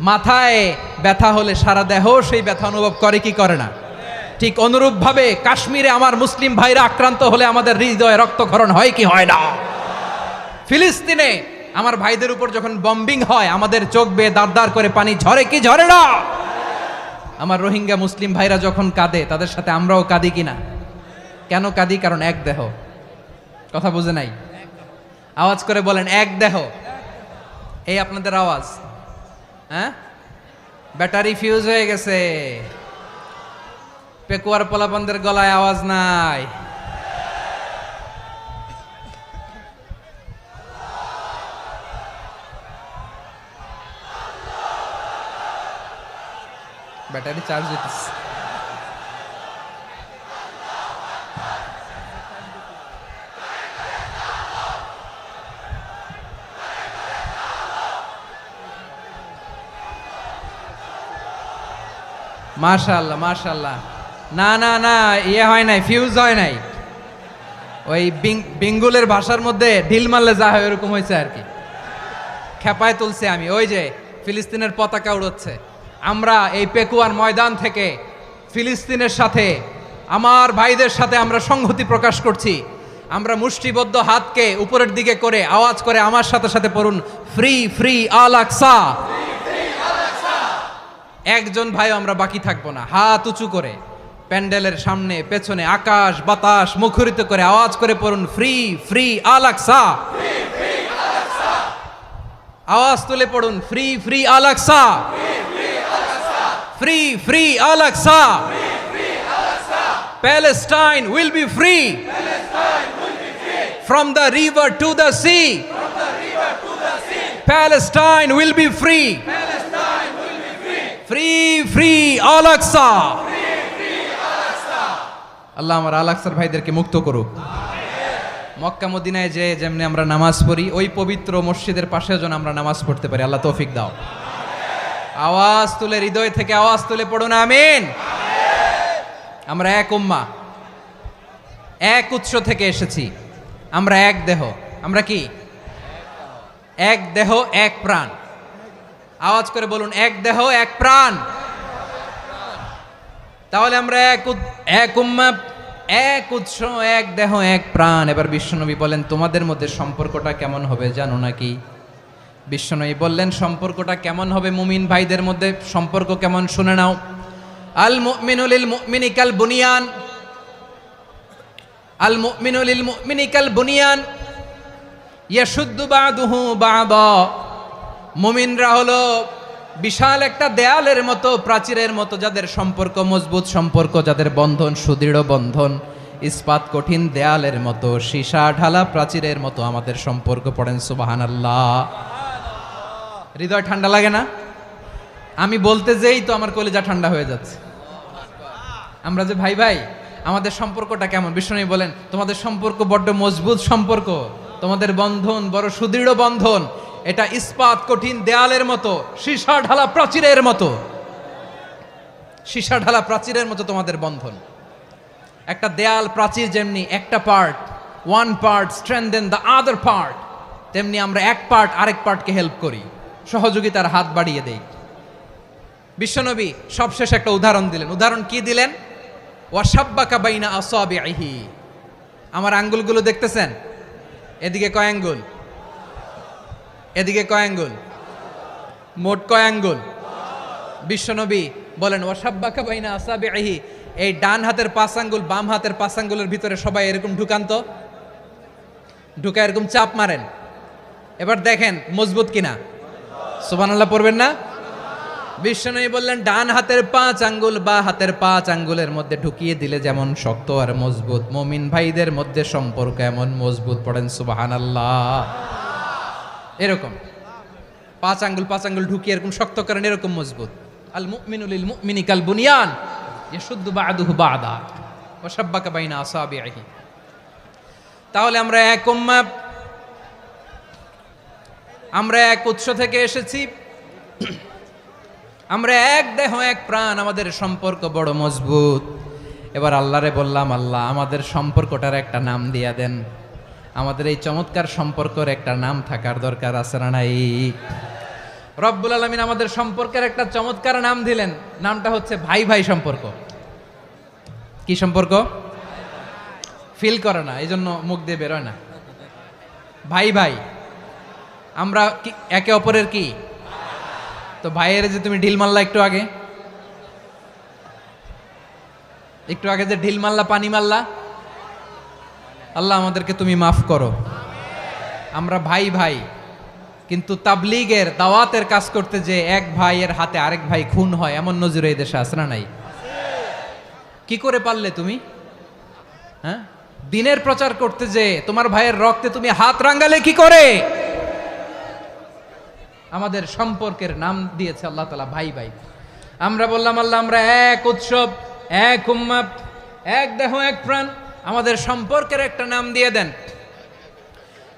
মাথায় ব্যথা হলে সারা দেহ সেই ব্যথা অনুভব করে কি করে না? ঠিক অনুরূপ ভাবে কাশ্মীরে আমার মুসলিম ভাইরা আক্রান্ত হলে আমাদের হৃদয়ে রক্তক্ষরণ হয় কি হয় না? ফিলিস্তিনে আমার ভাইদের উপর যখন বম্বিং হয়, আমাদের চোখ বেয়ে দাঁড় দাঁড় করে পানি ঝরে কি ঝরে না? আমার রোহিঙ্গা মুসলিম ভাইরা যখন কাঁদে, তাদের সাথে আমরাও কাঁদি কিনা? কেন কাঁদি? কারণ এক দেহ। কথা বুঝে নাই? আওয়াজ করে বলেন এক দেহ। এই আপনাদের আওয়াজ, হ্যাঁ? ব্যাটারি ফিউজ হয়ে গেছে, পেকুয়ার পোলাপানদের গলায় আওয়াজ নাই। ব্যাটারি চার্জ হইতেছে। মাশাআল্লাহ মাশাআল্লাহ। না না না, ইয়ে হয় নাই, ফিউজ হয় নাই। ওই বেঙ্গলের ভাষার মধ্যে ঢিল মারলে যা হয় এরকম হয়েছে আর কি। খেপায় তুলছে আমি। ওই যে ফিলিস্তিনের পতাকা উড়োচ্ছে, আমরা এই পেকুয়ার ময়দান থেকে ফিলিস্তিনের সাথে, আমার ভাইদের সাথে আমরা সংহতি প্রকাশ করছি। আমরা মুষ্টিবদ্ধ হাতকে উপরের দিকে করে আওয়াজ করে আমার সাথে সাথে পড়ুন, ফ্রি ফ্রি আল আকসা। একজন ভাই আমরা বাকি থাকবো না। হাত উঁচু করে প্যান্ডেলের সামনে পেছনে আকাশ বাতাস মুখরিত করে আওয়াজ করে পড়ুন, ফ্রি ফ্রি আল আকসা। আওয়াজ তুলে পড়ুন, free free Al Aqsa, free free Al Aqsa. Palestine will be free from the river to the sea. Palestine will be free. Free free Al Aqsa. আল্লাহ আমার আল আকসার ভাইদেরকে মুক্ত করুক। মক্কা মদিনায় যে যেমনি আমরা নামাজ পড়ি, ওই পবিত্র মসজিদের পাশে যেন আমরা নামাজ পড়তে পারি। আল্লাহ তৌফিক দাও। আওয়াজ তুলে, হৃদয় থেকে আওয়াজ তুলে পড়ুন আমিন। আমরা এক উম্মাহ, এক উৎস থেকে এসেছি, আমরা এক দেহ। আমরা কি? এক দেহ এক প্রাণ। আওয়াজ করে বলুন, এক দেহ এক প্রাণ। তাহলে আমরা এক উম্মাহ, এক উৎস, এক দেহ এক প্রাণ। এবার বিশ্বনবী বলেন, তোমাদের মধ্যে সম্পর্কটা কেমন হবে জানো নাকি? বিশ্বনবী বললেন, সম্পর্কটা কেমন হবে মুমিন ভাইদের মধ্যে? সম্পর্ক কেমন শুনে নাও। আল মুমিনু লিল মুমিনি কাল বুনিয়ান, আল মুমিনু লিল মুমিনি কাল বুনিয়ান ইয়াশুদ্দু বা'দুহু বা'দা। মুমিনরা হলো বিশাল একটা দেয়ালের মতো, প্রাচীরের মতো, যাদের সম্পর্ক মজবুত সম্পর্ক, যাদের বন্ধন সুদৃঢ় বন্ধন, ইস্পাত কঠিন দেয়ালের মতো, সীসা ঢালা প্রাচীরের মতো আমাদের সম্পর্ক। পড়েন সুবহানাল্লাহ। হৃদয় ঠান্ডা লাগে না? আমি বলতে যেই তো আমার কলিজা ঠান্ডা হয়ে যাচ্ছে। আমরা যে ভাই ভাই, আমাদের সম্পর্কটা কেমন? বিশ্বনবী বলেন, তোমাদের সম্পর্ক বড্ড মজবুত সম্পর্ক, তোমাদের বন্ধন বড় সুদৃঢ় বন্ধন। এটা ইস্পাত কঠিন দেয়ালের মতো, সীসা ঢালা প্রাচীরের মতো, সীসা ঢালা প্রাচীরের মতো তোমাদের বন্ধন। একটা দেয়াল প্রাচীর যেমনি একটা part, one part strengthen the other part, তেমনি আমরা এক পার্ট আরেক পার্টকে হেল্প করি, সহযোগিতার হাত বাড়িয়ে দেই। বিশ্বনবী সবশেষ একটা উদাহরণ দিলেন। উদাহরণ কি দিলেন? ওয়াসাব্বাকা বাইনা আসাবিহি, আমার আঙ্গুলগুলো দেখতেছেন? এদিকে কয় আঙ্গুল, এদিকে কয় আঙ্গুল, মোট কয় আঙ্গুল? বিশ্বনবী বলেন ওয়াসাব্বাকা বাইনা আসাবিহি, এই ডান হাতের 5 আঙ্গুল বাম হাতের 5 আঙ্গুলের ভিতরে সবাই এরকম ঢুকান্ত, ঢুকা এরকম চাপ মারেন। এবার দেখেন মজবুত কিনা। সুবহানাল্লাহ পড়বেন না? বিশ্বনবী বললেন ডান হাতের 5 আঙ্গুল বা হাতের 5 আঙ্গুলের মধ্যে ঢুকিয়ে দিলে যেমন শক্ত আর মজবুত, মুমিন ভাইদের মধ্যে সম্পর্ক এমন মজবুত। পড়েন সুবহানাল্লাহ। এরকম 5 আঙ্গুল ঢুকিয়ে এরকম শক্ত করেন, এরকম মজবুত। আল মুমিনু লিল মুমিনি কাল বুনিয়ান ইয়াশুদ্দু বা'দুহু বা'দা ওয়া শাব্বাকা বাইনা আসাবিহি। তাহলে আমরা এক উম্মাহ, আমরা এক উৎস থেকে এসেছি, আমরা এক দেহ এক প্রাণ, আমাদের সম্পর্ক বড় মজবুত। এবার আল্লাহরে বললাম, আল্লাহ আমাদের সম্পর্কটার একটা নাম দিয়া দেন। আমাদের এই চমৎকার সম্পর্কের একটা নাম থাকার দরকার আছে না নাই? রব্বুল আলামিন আমাদের সম্পর্কের একটা চমৎকার নাম দিলেন। নামটা হচ্ছে ভাই ভাই সম্পর্ক। কি সম্পর্ক? ফিল করে না, এই জন্য মুখ দিয়ে বেরোয় না। ভাই ভাই, আমরা একে অপরের কি? তো ভাইয়ের যে তুমি ঢিল মারলা একটু আগে, একটু আগে যে ঢিল মারলা, পানি মারলা, আল্লাহ আমাদেরকে তুমি মাফ করো। আমরা ভাই ভাই, কিন্তু তাবলীগের দাওয়াতের কাজ করতে যে এক ভাইয়ের হাতে আরেক ভাই খুন হয়, এমন নজির এই দেশে আছে না নাই? কি করে পারলে তুমি? হ্যাঁ, দিনের প্রচার করতে যে তোমার ভাইয়ের রক্তে তুমি হাত রাঙ্গালে কি করে? আমাদের সম্পর্কের নাম দিয়েছে আল্লাহ তাআলা ভাই ভাই। আমরা বললাম আল্লাহ আমরা এক উৎসব, এক উম্মাহ, এক দেহ এক প্রাণ, আমাদের সম্পর্কের একটা নাম দিয়ে দেন।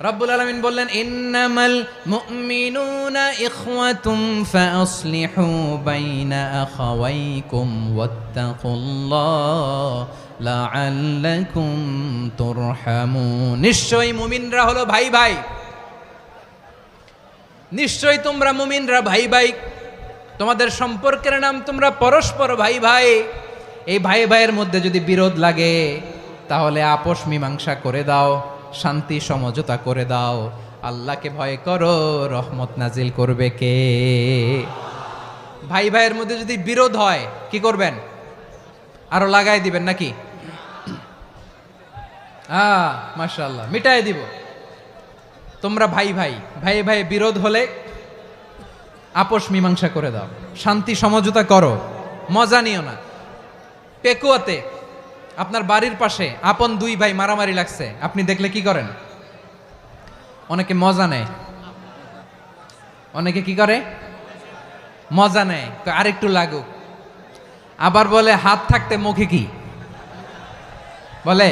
রব্বুল আলামিন বললেন ইন্নামাল মুমিনুনা ইখওয়াতুম ফাসলিহু বাইনা আখাওয়াইকুম ওয়াত্তাকুল্লাহ লাআল্লাকুম তুরহামুন। নিশ্চয়ই মুমিনরা হলো ভাই ভাই, নিশ্চয়ই তোমরা মুমিনরা ভাই ভাই, তোমাদের সম্পর্কের নাম তোমরা পরস্পর ভাই ভাই। এই ভাই ভাইয়ের মধ্যে যদি বিরোধ লাগে তাহলে আপোষ মীমাংসা করে দাও, শান্তি সমঝোতা করে দাও। আল্লাহকে ভয় করো, রহমত নাজিল করবে কে? ভাই ভাইয়ের মধ্যে যদি বিরোধ হয় কি করবেন? আরো লাগাই দিবেন নাকি? মাশাআল্লাহ, মিটাই দিব। তোমরা ভাই ভাই, ভাই ভাই বিরোধ হলে আপোষ মীমাংসা করে দাও, শান্তি সমঝোতা করো, মজা নিও না। পেকুয়াতে আপনার বাড়ির পাশে আপন 2 ভাই মারামারি লাগছে, আপনি দেখলে কি করেন? অনেকে মজা নেয়। অনেকে কি করে? মজা নেয়, আরেকটু লাগুক। আবার বলে হাত থাকতে মুখে কি বলে?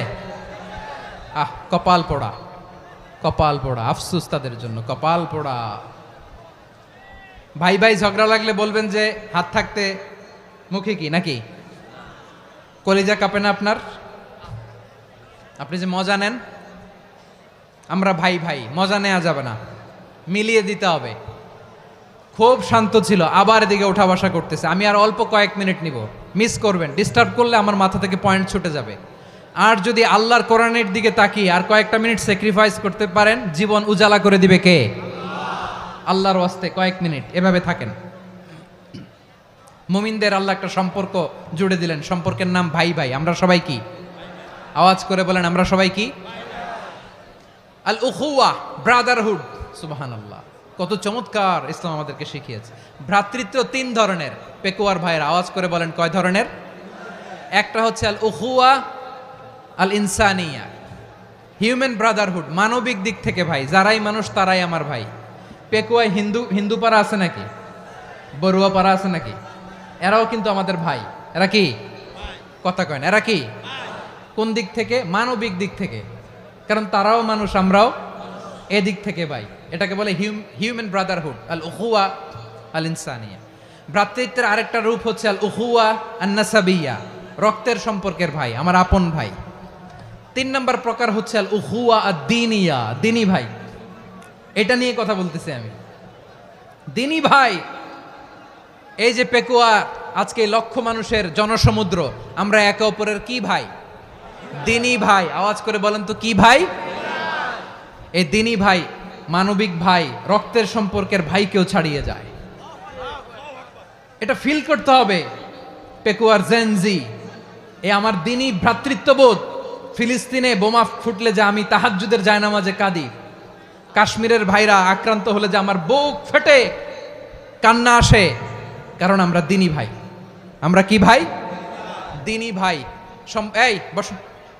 কপাল পোড়া, কপাল পোড়া। আফসোস তাদের জন্য, কপাল পোড়া। ভাই ভাই ঝগড়া লাগলে বলবেন যে হাত থাকতে মুখে কি, নাকি? কলিজা কাঁপে না আপনার? আপনি যে মজা নেন। আমরা ভাই ভাই, মজা নেওয়া যাবে না, মিলিয়ে দিতে হবে। খুব শান্ত ছিল, আবার এদিকে ওঠা বসা করতেছে। আমি আর অল্প কয়েক মিনিট নিব, মিস করবেন। ডিস্টার্ব করলে আমার মাথা থেকে পয়েন্ট ছুটে যাবে। আর যদি আল্লাহর কোরআনের দিকে তাকিয়ে আর কয়েকটা মিনিট স্যাক্রিফাইস করতে পারেন, জীবন উজালা করে দিবে কে? আল্লাহর ওয়াস্তে কয়েক মিনিট এভাবে থাকেন। মুমিনদের আল্লাহ একটা সম্পর্ক জুড়ে দিলেন, সম্পর্কের নাম ভাই ভাই। আমরা সবাই কি? আওয়াজ করে বলেন, আমরা সবাই কি? আল উখুয়া, ব্রাদারহুড। সুবহানাল্লাহ, কত চমৎকার ইসলাম আমাদেরকে শিখিয়েছে। ভ্রাতৃত্ব 3 ধরনের। পেকুয়ার ভাইয়ের আওয়াজ করে বলেন কয় ধরনের? একটা হচ্ছে আল উখুয়া আল ইনসানিয়া, হিউম্যান ব্রাদারহুড, মানবিক দিক থেকে ভাই, যারাই মানুষ তারাই আমার ভাই। পেকুয়ায় হিন্দু পাড়া আছে নাকি? বড়ুয়া পাড়া আছে নাকি? এরাও কিন্তু আমাদের ভাই। এরা কি? কথা কয় না, এরা কি? কোন দিক থেকে? মানবিক দিক থেকে। কারণ তারাও মানুষ, আমরাও এদিক থেকে ভাই। এটাকে বলে হিউম্যান ব্রাদারহুড, আল উখুয়া আল ইনসানিয়া। ভ্রাতৃত্বের আরেকটা রূপ হচ্ছে আল উখুয়া আন নাসাবিয়া, রক্তের সম্পর্কের ভাই, আমার আপন ভাই। 3 নম্বর প্রকার হচ্ছে আল উখুয়া আদ-দীনিয়া, দিনী ভাই। এটা নিয়ে কথা বলতেছি আমি। দিনী ভাই, এই যে পেকুয়া, আজকে লক্ষ মানুষের জনসমুদ্র, আমরা একে অপরের কি ভাই? দিনী ভাই। আওয়াজ করে বলেন তো কি ভাই? এই দিনী ভাই, মানবিক ভাই, রক্তের সম্পর্কের ভাইকেও ছাড়িয়ে যায়। এটা ফিল করতে হবে। পেকুয়ার জেনজি, এ আমার দিনী ভ্রাতৃত্ববোধ। ফিলিস্তিনে বোমা ফুটলে যে আমি তাহাজ্জুদের জায়নামাজে কাঁদি, কাশ্মীরের ভাইরা আক্রান্ত হলে যে আমার বুক ফেটে কান্না আসে, কারণ আমরা দিনী ভাই। আমরা কি ভাই? দিনী ভাই। এই বসো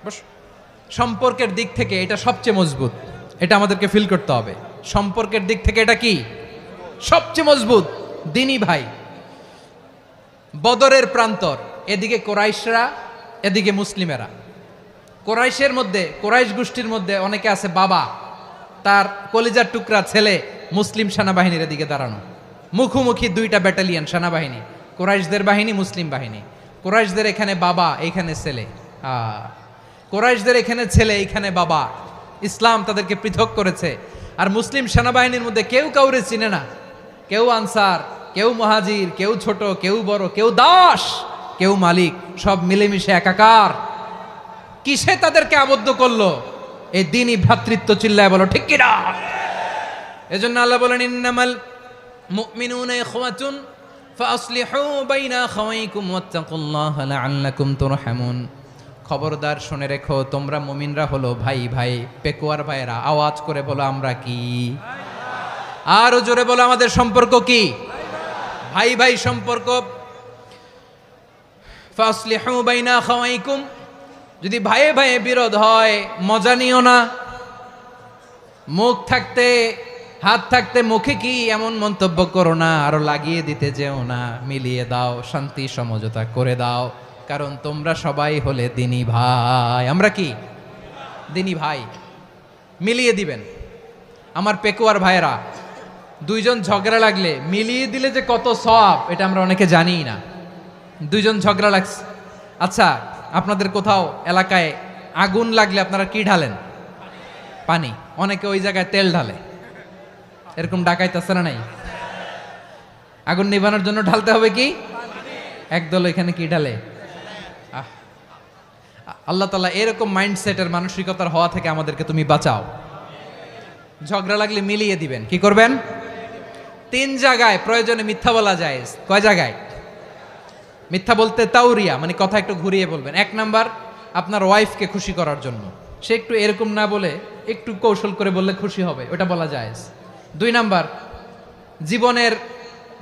বসো। সম্পর্কের দিক থেকে এটা সবচেয়ে মজবুত, এটা আমাদেরকে ফিল করতে হবে। সম্পর্কের দিক থেকে এটা কি? সবচেয়ে মজবুত, দিনী ভাই। বদরের প্রান্তর, এদিকে কোরাইশরা, এদিকে মুসলিমেরা। কোরাইশের মধ্যে, কোরাইশ গোষ্ঠীর মধ্যে অনেকে আছে বাবা, তার কলিজার টুকরা ছেলে মুসলিম সেনাবাহিনীর এদিকে দাঁড়ানো, মুখোমুখি 2টা ব্যাটালিয়ন সেনাবাহিনী, কোরাইশদের বাহিনী, মুসলিম বাহিনী। কোরাইশদের এখানে বাবা, এইখানে ছেলে। কোরাইশদের এখানে ছেলে, এইখানে বাবা। ইসলাম তাদেরকে পৃথক করেছে। আর মুসলিম সেনাবাহিনীর মধ্যে কেউ কাউরে চিনে না, কেউ আনসার, কেউ মুহাজির, কেউ ছোট, কেউ বড়, কেউ দাস, কেউ মালিক, সব মিলেমিশে একাকার। কিসে তাদেরকে আবদ্ধ করলো? এই দিনই ভ্রাতৃত্ব। চিল্লায় বলো ঠিক কিনা? এজন্য আল্লাহ বলেন, ইন্নামাল মুমিনুনা ইখওয়াতুন ফাসলিহু বাইনা আখাওয়াইকুম ওয়াত্তাকুল্লাহা লাআল্লাকুম তুরহামুন। খবরদার শুনে রেখো, তোমরা মুমিনরা হলো ভাই ভাই। পেকুয়ার ভাইরা আওয়াজ করে বলো আমরা কি? আরো জোরে বলো আমাদের সম্পর্ক কি? ভাই ভাই সম্পর্ক। ফাসলিহু বাইনা আখাওয়াইকুম, যদি ভাইয়ে ভাইয়ে বিরোধ হয় মজা নিও না। মুখ থাকতে, হাত থাকতে মুখে কি এমন মন্তব্য করো না, আরো লাগিয়ে দিতে যেও না। মিলিয়ে দাও, শান্তি সমঝোতা করে দাও, কারণ তোমরা সবাই হলে দিনী ভাই। আমরা কি? দিনী ভাই। মিলিয়ে দিবেন। আমার পেকুয়ার ভাইরা, 2 জন ঝগড়া লাগলে মিলিয়ে দিলে যে কত সওয়াব, এটা আমরা অনেকে জানি না। 2 জন ঝগড়া লাগছে, আচ্ছা আপনাদের কোথাও এলাকায় আগুন লাগলে আপনারা কি ঢালেন? পানি। অনেকে ওই জায়গায় তেল ঢালে। এরকম ডাকাইতে আছে না নাই? আগুন নিভানোর জন্য ঢালতে হবে কি? একদল এখানে কি ঢালে? আল্লাহ তাআলা এরকম মাইন্ডসেটের, মানসিকতার হওয়া থেকে আমাদেরকে তুমি বাঁচাও। ঝগড়া লাগলে মিলিয়ে দিবেন। কি করবেন? 3 জায়গায় প্রয়োজনে মিথ্যা বলা যায়। কয় জায়গায় মিথ্যা বলতে? তাওরিয়া, মানে কথা একটু ঘুরিয়ে বলবেন। 1 নাম্বার, আপনার ওয়াইফকে খুশি করার জন্য, সে একটু এরকম না বলে একটু কৌশল করে বললে খুশি হবে, ওটা বলা যায়। 2 নাম্বার,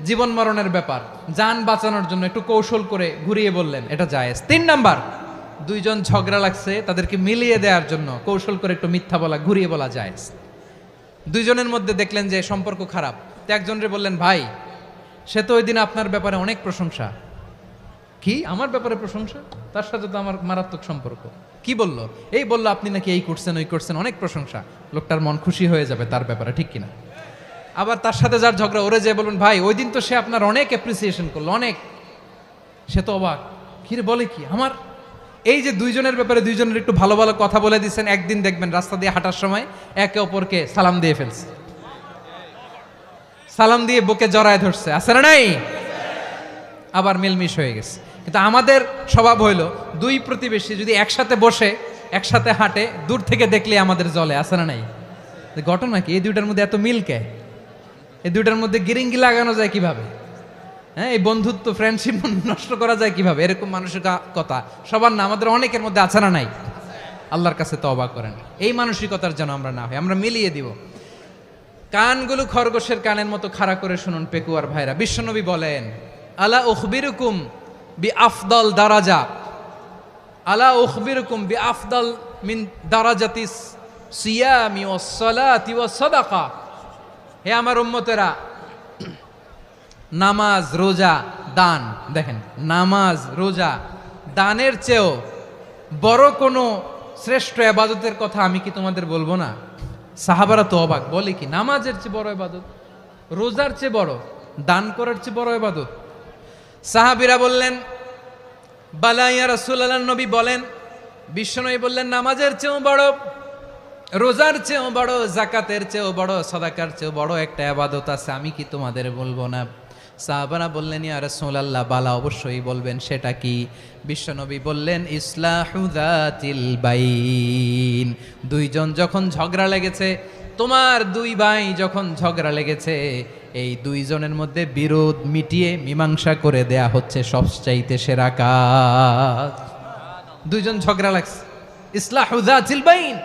জীবন মরণের ব্যাপার, জান বাঁচানোর জন্য একটু কৌশল করে ঘুরিয়ে বললেন, এটা জায়েজ। 3 নাম্বার, 2 জন ঝগড়া লাগছে, তাদেরকে মিলিয়ে দেওয়ার জন্য কৌশল করে একটু মিথ্যা বলা, ঘুরিয়ে বলা জায়েজ। 2 জনের মধ্যে দেখলেন যে সম্পর্ক খারাপ, তো একজনরে বললেন, ভাই সে তো ওই দিন আপনার ব্যাপারে অনেক প্রশংসা। কি আমার ব্যাপারে প্রশংসা? তার সাথে তো আমার মারাত্মক সম্পর্ক। কি বললো? এই বললো আপনি নাকি এই করছেন, ওই করছেন, অনেক প্রশংসা। লোকটার মন খুশি হয়ে যাবে তার ব্যাপারে, ঠিক কিনা? আবার তার সাথে যার ঝগড়া, ওরে যে বলুন, ভাই ওই দিন তো সে আপনার অনেক অ্যাপ্রিসিয়েশন করলো, অনেক। সে তো অবাক, কিরে বলে কি আমার? এই যে 2 জনের ব্যাপারে 2 জনের একটু ভালো ভালো কথা বলে দিচ্ছেন, একদিন দেখবেন রাস্তা দিয়ে হাঁটার সময় একে অপরকে সালাম দিয়ে ফেলছে, সালাম দিয়ে বুকে জড়ায় ধরছে, আছে না নাই? আবার মিলমিশ হয়ে গেছে। কিন্তু আমাদের স্বভাব হইল, 2 প্রতিবেশী যদি একসাথে বসে একসাথে হাঁটে, দূর থেকে দেখলে আমাদের জলে, আছে না নাই? ঘটনা কি? এই 2টার মধ্যে এত মিল কে? এই 2টার মধ্যে গিরিঙ্গি লাগানো যায় কিভাবে? হ্যাঁ, এই বন্ধুত্ব, ফ্রেন্ডশিপ নষ্ট করা যায় কিভাবে? এরকম মানুষের কথা সবার না, আমাদের অনেকের মধ্যে আছে না নাই? আল্লাহর কাছে তওবা করেন, এই মানসিকতার যেন আমরা না হই, আমরা মিলিয়ে দিব। কানগুলো খরগোশের কানের মতো খাড়া করে শুনুন পেকুয়ার ভাইরা। বিশ্বনবী বলেন, আলা উখবিরুকুম বি আফদল দারাজা, আলা উখবিরুকুম বি আফদল মিন দারাজাতিস সিয়ামি ওয়াস সালাতি ওয়াস সাদাকা। হে আমার উম্মতেরা, নামাজ, রোজা, দান, দেখেন নামাজ, রোজা, দানের চেয়েও বড় কোনো শ্রেষ্ঠ ইবাদতের কথা আমি কি তোমাদের বলবো না? সাহাবারা তো অবাক, বলে কি নামাজের চেয়ে বড় ইবাদত, রোজার চেয়ে বড়, দান করার চেয়ে বড় ইবাদত? সাহাবীরা বললেন বালা ইয়া রাসূলুল্লাহ, নবী বলেন। বিশ্বনবী বললেন নামাজের চেয়েও বড়, রোজার চেয়েও বড়, যাকাতের চেয়েও বড়, সাদাকার চেয়েও বড় একটা ইবাদত আছে, আমি কি তোমাদের বলবো না? সাহাবারা বললেন ইয়া রাসূলুল্লাহ, বালা অবশ্যই বলবেন, সেটা কি? বিশ্বনবী বললেন ইসলাহু যাতিল বাইন। দুইজন যখন ঝগড়া লেগেছে, তোমার দুই ভাই যখন ঝগড়া লেগেছে, এই দুইজনের মধ্যে বিরোধ মিটিয়ে মীমাংসা করে দেয়া হচ্ছে সবচাইতে সেরা কাজ। দুইজন ঝগড়া লাগছে, ইসলাহু যাতিল বাইন,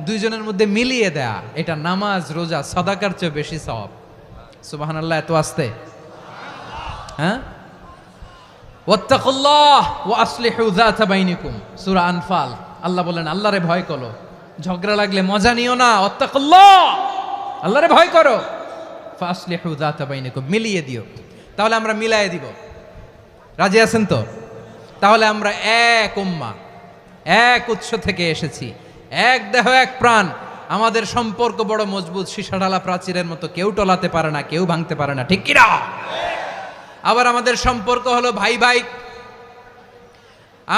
দুইজনের মধ্যে মিলিয়ে দেয়া, এটা নামাজ রোজা সাদাকার চেয়ে বেশি সওয়াব। সুবহানাল্লাহ, এত আস্তে, হ্যাঁ? ওয়াত্তাকুল্লাহ ওয়া আসলিহু যাতা বাইনিকুম, সূরা আনফাল। আল্লাহ বলেন আল্লাহরে ভয় করো, ঝগড়া লাগলে মজা নিও না, ওয়াত্তাকুল্লাহ, আল্লাহরে ভয় করো, ফাসলিহু যাতা বাইনিকুম, মিলিয়ে দিও। তাহলে আমরা মিলায়ে দিব, রাজি আছেন তো? তাহলে আমরা এক উম্মাহ, এক উৎস থেকে এসেছি, এক দেহ এক প্রাণ, আমাদের সম্পর্ক বড় মজবুত, সীসাঢালা প্রাচীরের মতো, কেউ টলাতে পারে না, কেউ ভাঙতে পারে না, ঠিক কিনা? আবার আমাদের সম্পর্ক হলো ভাই ভাই,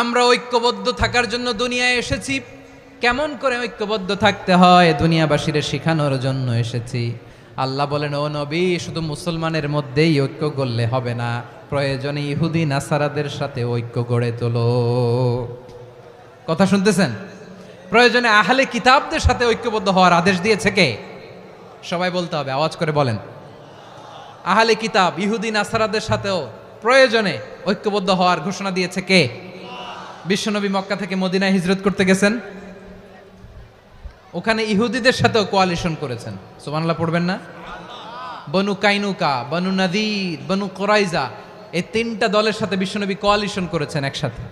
আমরা ঐক্যবদ্ধ থাকার জন্য দুনিয়ায় এসেছি। কেমন করে ঐক্যবদ্ধ থাকতে হয় দুনিয়াবাসীর শেখানোর জন্য এসেছি। আল্লাহ বলেন ও নবী, শুধু মুসলমানের মধ্যেই ঐক্য গড়লে হবে না, প্রয়োজনে ইহুদি নাসারাদের সাথে ঐক্য গড়ে তোলো। কথা শুনতেছেন? প্রয়োজনে আহলে কিতাবদের সাথে ঐক্যবদ্ধ হওয়ার আদেশ দিয়েছে কে? সবাই বলতে হবে, আওয়াজ করে বলেন। আহলে কিতাব ইহুদি নাসারাদের সাথেও প্রয়োজনে ঐক্যবদ্ধ হওয়ার ঘোষণা দিয়েছে কে? বিশ্বনবী মক্কা থেকে মদিনায় হিজরত করতে গেছেন, ওখানে ইহুদিদের সাথেও কোয়ালিশন করেছেন। সুবহানাল্লাহ পড়বেন না? বনু কাইনুকা, বনু নাদির, বনু কুরাইজা, এই তিনটা দলের সাথে বিশ্বনবী কোয়ালিশন করেছেন একসাথে,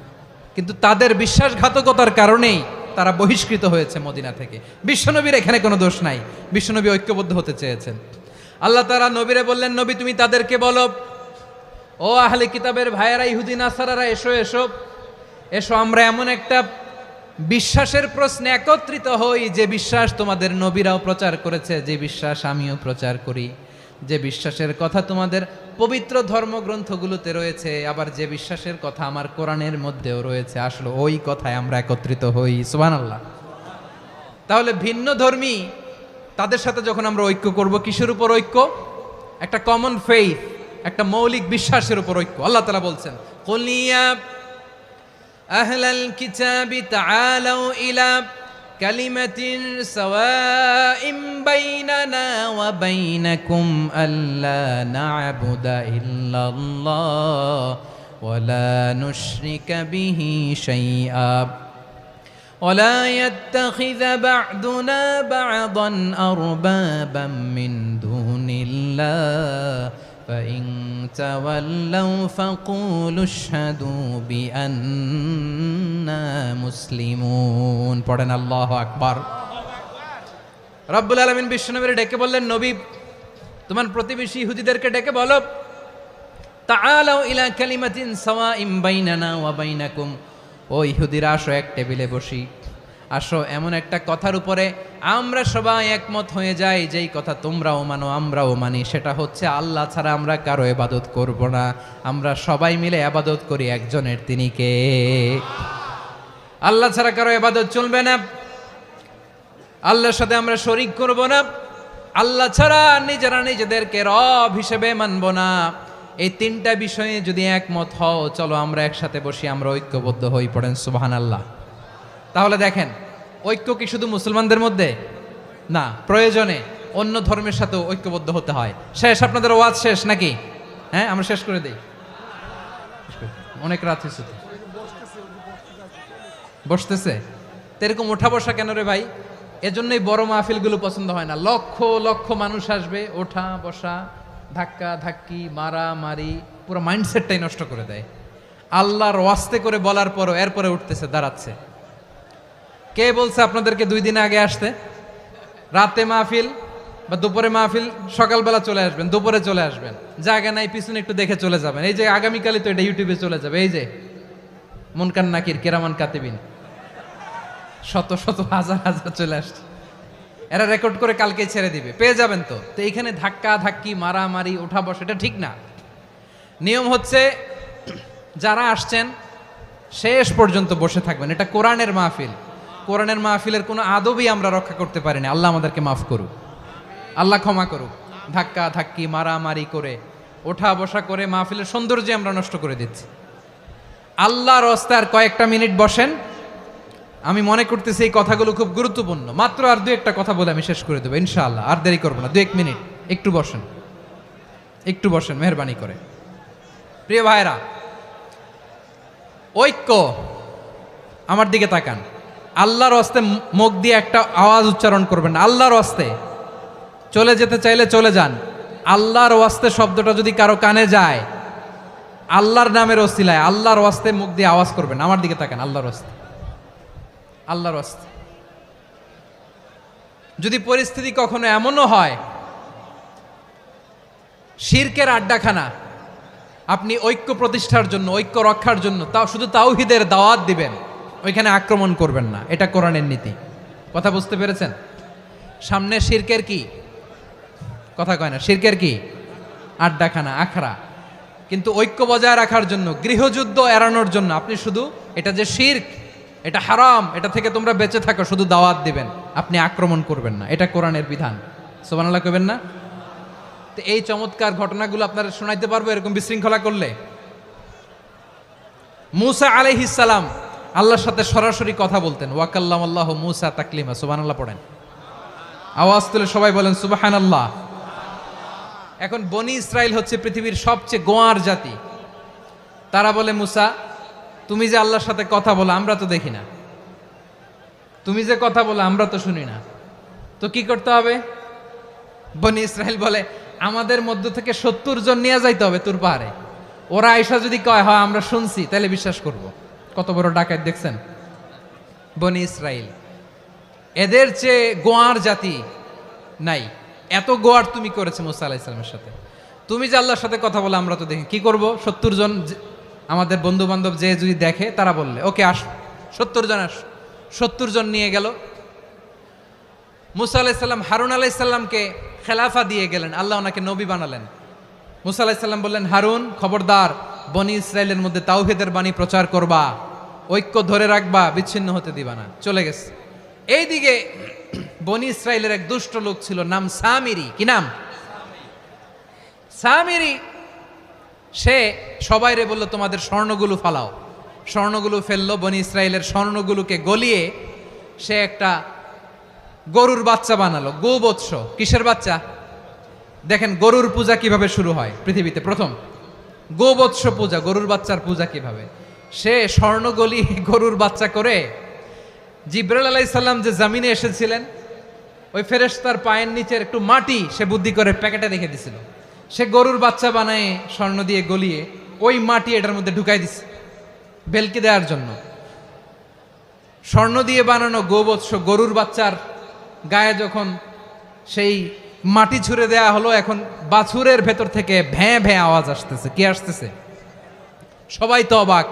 কিন্তু তাদের বিশ্বাসঘাতকতার কারণেই তারা বহিষ্কৃত হয়েছে মদিনা থেকে। বিশ্বনবীর এখানে কোনো দোষ নাই, বিশ্বনবী ঐক্যবদ্ধ হতে চেয়েছেন। আল্লাহ তাআলা নবীরে বললেন, নবী তুমি তাদেরকে বলো, ও আহলে কিতাবের ভাইয়েরা, ইহুদি নাসারারা, এসো এসো এসো, আমরা এমন একটা বিশ্বাসের প্রশ্নে একত্রিত হই, যে বিশ্বাস তোমাদের নবীরাও প্রচার করেছে, যে বিশ্বাস আমিও প্রচার করি, যে বিশ্বাসের কথা তোমাদের পবিত্র ধর্মগ্রন্থগুলোতে রয়েছে, আবার যে বিশ্বাসের কথা আমার কোরআনের মধ্যেও রয়েছে, আসলে ওই কথায় আমরা একত্রিত হই। সুবহানাল্লাহ। তাহলে ভিন্ন ধর্মী তাদের সাথে যখন আমরা ঐক্য করব, কিসের উপর ঐক্য? একটা কমন ফেইথ, একটা মৌলিক বিশ্বাসের উপর ঐক্য। আল্লাহ তাআলা বলছেন, কুল ইয়া আহলাল কিতাবি তাআলাউ ইলা কালিমাতিন সাওয়াইম বাইনানা ওয়া বাইনাকুম আল্লা না'বুদা ইল্লাল্লাহ ওয়া লা নুশরিকা বিহি শাইআ ولا يتخذ بعضنا بعضا أربابا من دون الله فإن تولوا فقولوا اشهدوا بأننا مسلمون। পড়েন আল্লাহু আকবার। রব্বুল আলামিন বিশ্বনবীর ডেকে বললেন, নবী তোমার প্রতিবেশী ইহুদিদেরকে ডেকে বলো, তাআলাউ ইলা কালিমাতিন সাওয়াইম বাইনানা ওয়া বাইনাকুম, ও ইহুদিরা আসো, এক টেবিলে বসি, আসো এমন একটা কথার উপরে আমরা সবাই একমত হয়ে যাই, যেই কথা তোমরাও মানো আমরাও মানি, সেটা হচ্ছে আল্লাহ ছাড়া আমরা কারো ইবাদত করব না, আমরা সবাই মিলে ইবাদত করি একজনের, তিনি কে? আল্লাহ ছাড়া কারো ইবাদত চলবে না, আল্লাহর সাথে আমরা শরীক করব না, আল্লাহ ছাড়া নিজেরা নিজেদেরকে রব হিসেবে মানব না। এই তিনটা বিষয়ে যদি একমত হও, চলো আমরা একসাথে বসি, আমরা ঐক্যবদ্ধ হই। পড়েন সুবহানাল্লাহ। তাহলে দেখেন, ঐক্য কি শুধু মুসলমানদের মধ্যে না, প্রয়োজনে অন্য ধর্মের সাথেও ঐক্যবদ্ধ হতে হয়। শেষ? আপনাদের ওয়াজ শেষ নাকি? হ্যাঁ, আমরা শেষ করে দেই, অনেক রাত হয়েছে। বসতেছে তো এরকম ওঠা বসা কেন রে ভাই? এজন্যই বড় মাহফিলগুলো পছন্দ হয় না। লক্ষ লক্ষ মানুষ আসবে, ওঠা বসা, ধাক্কা ধাক্কি, মারা মারি, পুরো মাইন্ডসেটটাই নষ্ট করে দেয়। আল্লাহর ওয়াস্তে করে বলার পরও এরপরে উঠতেছে, দাঁড়াচ্ছে। কে বলছে আপনাদেরকে 2 দিন আগে আসতে? রাতে মাহফিল বা দুপুরে মাহফিল, সকালবেলা চলে আসবেন, দুপুরে চলে আসবেন, জায়গা নাই পিছনে একটু দেখে চলে যাবেন। এই যে আগামীকালই তো এটা ইউটিউবে চলে যাবে, এই যে মুনকার নাকির, কেরামান কাতিবিন, শত শত হাজার হাজার চলে আসছে। এরা রেকর্ড করে কালকেই ছেড়ে দিবে, পেয়ে যাবেন তো। তো এইখানে ধাক্কা ধাক্কি মারামারি ওঠা বসা এটা ঠিক না। নিয়ম হচ্ছে যারা আসছেন শেষ পর্যন্ত বসে থাকবেন। এটা কোরআনের মাহফিল, কোরআনের মাহফিলের কোনো আদবই আমরা রক্ষা করতে পারিনি। আল্লাহ আমাদেরকে মাফ করুক, আল্লাহ ক্ষমা করুক। ধাক্কা ধাক্কি মারামারি করে ওঠা বসা করে মাহফিলের সৌন্দর্য আমরা নষ্ট করে দিচ্ছি। আল্লাহর রাস্তায় আর কয়েকটা মিনিট বসেন। আমি মনে করতেছি এই কথাগুলো খুব গুরুত্বপূর্ণ। মাত্র আর দু একটা কথা বলে আমি শেষ করে দেবো ইনশাআল্লাহ, আর দেরি করবো না। 2-1 মিনিট একটু বসেন, একটু বসেন মেহরবানি করে। প্রিয় ভাইরা, ঐক্য, আমার দিকে তাকান। আল্লাহর রাস্তায় মুখ দিয়ে একটা আওয়াজ উচ্চারণ করবেন না। আল্লাহর রাস্তায় চলে যেতে চাইলে চলে যান। আল্লাহর ওয়াস্তে শব্দটা যদি কারো কানে যায়, আল্লাহর নামের ওসিলায় আল্লাহর ওয়াস্তে মুখ দিয়ে আওয়াজ করবেন। আমার দিকে তাকান। আল্লাহর ওয়াস্তে, আল্লাহর ওয়াস্তে। যদি পরিস্থিতি কখনো এমনও হয় শিরকের আড্ডাখানা, আপনি ঐক্য প্রতিষ্ঠার জন্য, ঐক্য রক্ষার জন্য তাও শুধু তাওহীদের দাওয়াত দিবেন, ওইখানে আক্রমণ করবেন না। এটা কোরআনের নীতি। কথা বুঝতে পেরেছেন? সামনে শিরকের কি কথা কয় না, শিরকের কি আড্ডাখানা, আখড়া। কিন্তু ঐক্য বজায় রাখার জন্য, গৃহযুদ্ধ এড়ানোর জন্য আপনি শুধু এটা যে শিরক, এটা হারাম, এটা থেকে তোমরা বেঁচে থাকো, শুধু দাওয়াত দিবেন, আপনি আক্রমণ করবেন না। এটা কোরআনের বিধান। সুবহানাল্লাহ কইবেন না? তো এই চমৎকার ঘটনাগুলো আপনারা শোনাইতে পারবো এরকম বিশৃঙ্খলা করলে। মূসা আলাইহিস সালাম আল্লাহর সাথে সরাসরি কথা বলতেন। ওয়াকাল্লামাল্লাহু মূসা তাকলিমা। সুবহানাল্লাহ পড়েন, আওয়াজ তুলে সবাই বলেন সুবহানাল্লাহ। এখন বনি ইসরাইল হচ্ছে পৃথিবীর সবচেয়ে গোয়ার জাতি। তারা বলে, মূসা তুমি যে আল্লাহর সাথে কথা বলো আমরা তো দেখি না, তুমি যে কথা বলো আমরা তো শুনি না, তো কি করতে হবে? বনি ইসরাইল বলে, আমাদের মধ্য থেকে 70 জন নিয়ে যাইতে হবে তুর পাহাড়ে। ওরা আয়েশা যদি কয় হয় আমরা শুনছি, তাহলে বিশ্বাস করব। কত বড় ডাকাত দেখছেন বনি ইসরাইল। এদের চেয়ে গোয়ার জাতি নাই। এত গোয়ার তুমি করেছে মূসা আলাইহিস সালামের সাথে। তুমি যে আল্লাহর সাথে কথা বলে আমরা তো দেখি, কি করব? 70 জন আমাদের বন্ধু বান্ধব যে যদি দেখে, তারা বললে ওকে আস, 70 জন আস। 70 জন নিয়ে গেল। মূসা আলাইহিস সালাম হারুন আলাইহিস সালামকে খেলাফা দিয়ে গেলেন, আল্লাহ ওনাকে নবী বানালেন। মূসা আলাইহিস সালাম বললেন, হারুন খবরদার, বনি ইসরাইলের মধ্যে তাওহীদের বাণী প্রচার করবা, ঐক্য ধরে রাখবা, বিচ্ছিন্ন হতে দিবা না। চলে গেছে। এইদিকে বনি ইসরাইলের এক দুষ্ট লোক ছিল, নাম সামিরি। কি নাম? সামিরি। সে সবাইরে বলল তোমাদের স্বর্ণগুলো ফালাও। স্বর্ণগুলো ফেললো। বনি ইসরাইলের স্বর্ণগুলোকে গলিয়ে সে একটা গরুর বাচ্চা বানালো। গোবৎস। কিসের বাচ্চা? দেখেন গরুর পূজা কিভাবে শুরু হয় পৃথিবীতে প্রথম। গোবৎস পূজা, গরুর বাচ্চার পূজা কিভাবে। সে স্বর্ণ গলি গরুর বাচ্চা করে জিবরাইল আলাইহিস সালাম যে জমিনে এসেছিলেন, ওই ফেরেশতার পায়ের নিচের একটু মাটি সে বুদ্ধি করে প্যাকেটে রেখে দিছিল। সে গরুর বাচ্চা বানায় স্বর্ণ দিয়ে গলিয়ে ওই মাটি এটার মধ্যে ঢুকাই দিছে ভেলকি দেওয়ার জন্য। স্বর্ণ দিয়ে বানানো গোবৎস গরুর বাচ্চার গায়ে যখন সেই মাটি ছুঁড়ে দেয়া হলো, এখন বাছুরের ভেতর থেকে ভ্যাঁ ভ্যাঁ আওয়াজ আসতেছে। কি আসতেছে? সবাই তো অবাক।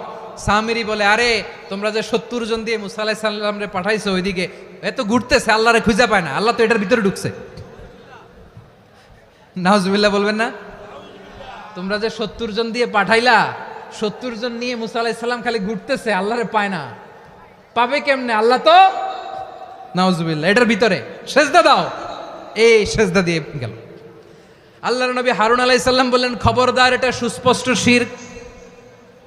সামিরি বলে, আরে তোমরা যে 70 জন দিয়ে মূসা আলাইহিস সালাম রে পাঠাইছো, ওইদিকে এত ঘুরতেছে, আল্লাহরে খুঁজে পায় না, আল্লাহ তো এটার ভিতরে ঢুকছে। নাউজুবিল্লাহ বলবেন না? তোমরা যে 70 জন দিয়ে পাঠাইলা, 70 জন নিয়ে মূসা আলাইহিস সালাম খালি ঘুরতেছে, আল্লাহরে পায় না। পাবে কেমনে? আল্লাহ তো, নাউজুবিল্লাহ, এটার ভিতরে সেজদা দাও। এই সেজদা দিয়ে গেল। আল্লাহর নবী হারুন আলাইহিস সালাম বললেন, খবরদার, এটা সুস্পষ্ট শিরক।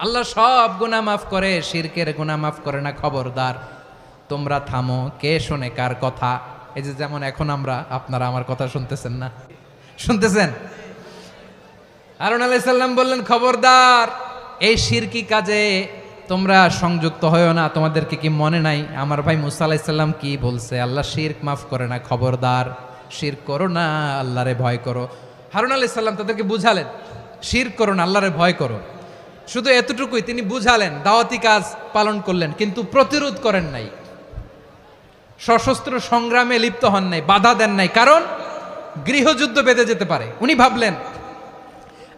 আল্লাহ সব গুনাহ মাফ করে, শিরকের গুনাহ মাফ করে না। খবরদার, তোমরা থামো। কে শোনে কার কথা? এই যে যেমন এখন আপনারা আমার কথা শুনতেছেন না? শুনতেছেন? হারুন আলাইহিস সালাম বললেন, খবরদার, এই শিরকি কাজে তোমরা সংযুক্ত হয়ো না। তোমাদেরকে কি মনে নাই আমার ভাই মূসা আলাইহিস সালাম কি বলছে? আল্লাহ শিরক মাফ করে না। খবরদার, শিরক করো না, আল্লাহরে ভয় করো। হারুন আলাইহিস সালাম তাদেরকে বুঝালেন, শিরক করো না, আল্লাহরে ভয় করো। শুধু এতটুকুই তিনি বুঝালেন, দাওয়াতি কাজ পালন করলেন, কিন্তু প্রতিরোধ করেন নাই, সশস্ত্র সংগ্রামে লিপ্ত হন নাই, বাধা দেন নাই। কারণ গৃহযুদ্ধ বেঁধে যেতে পারে। উনি ভাবলেন,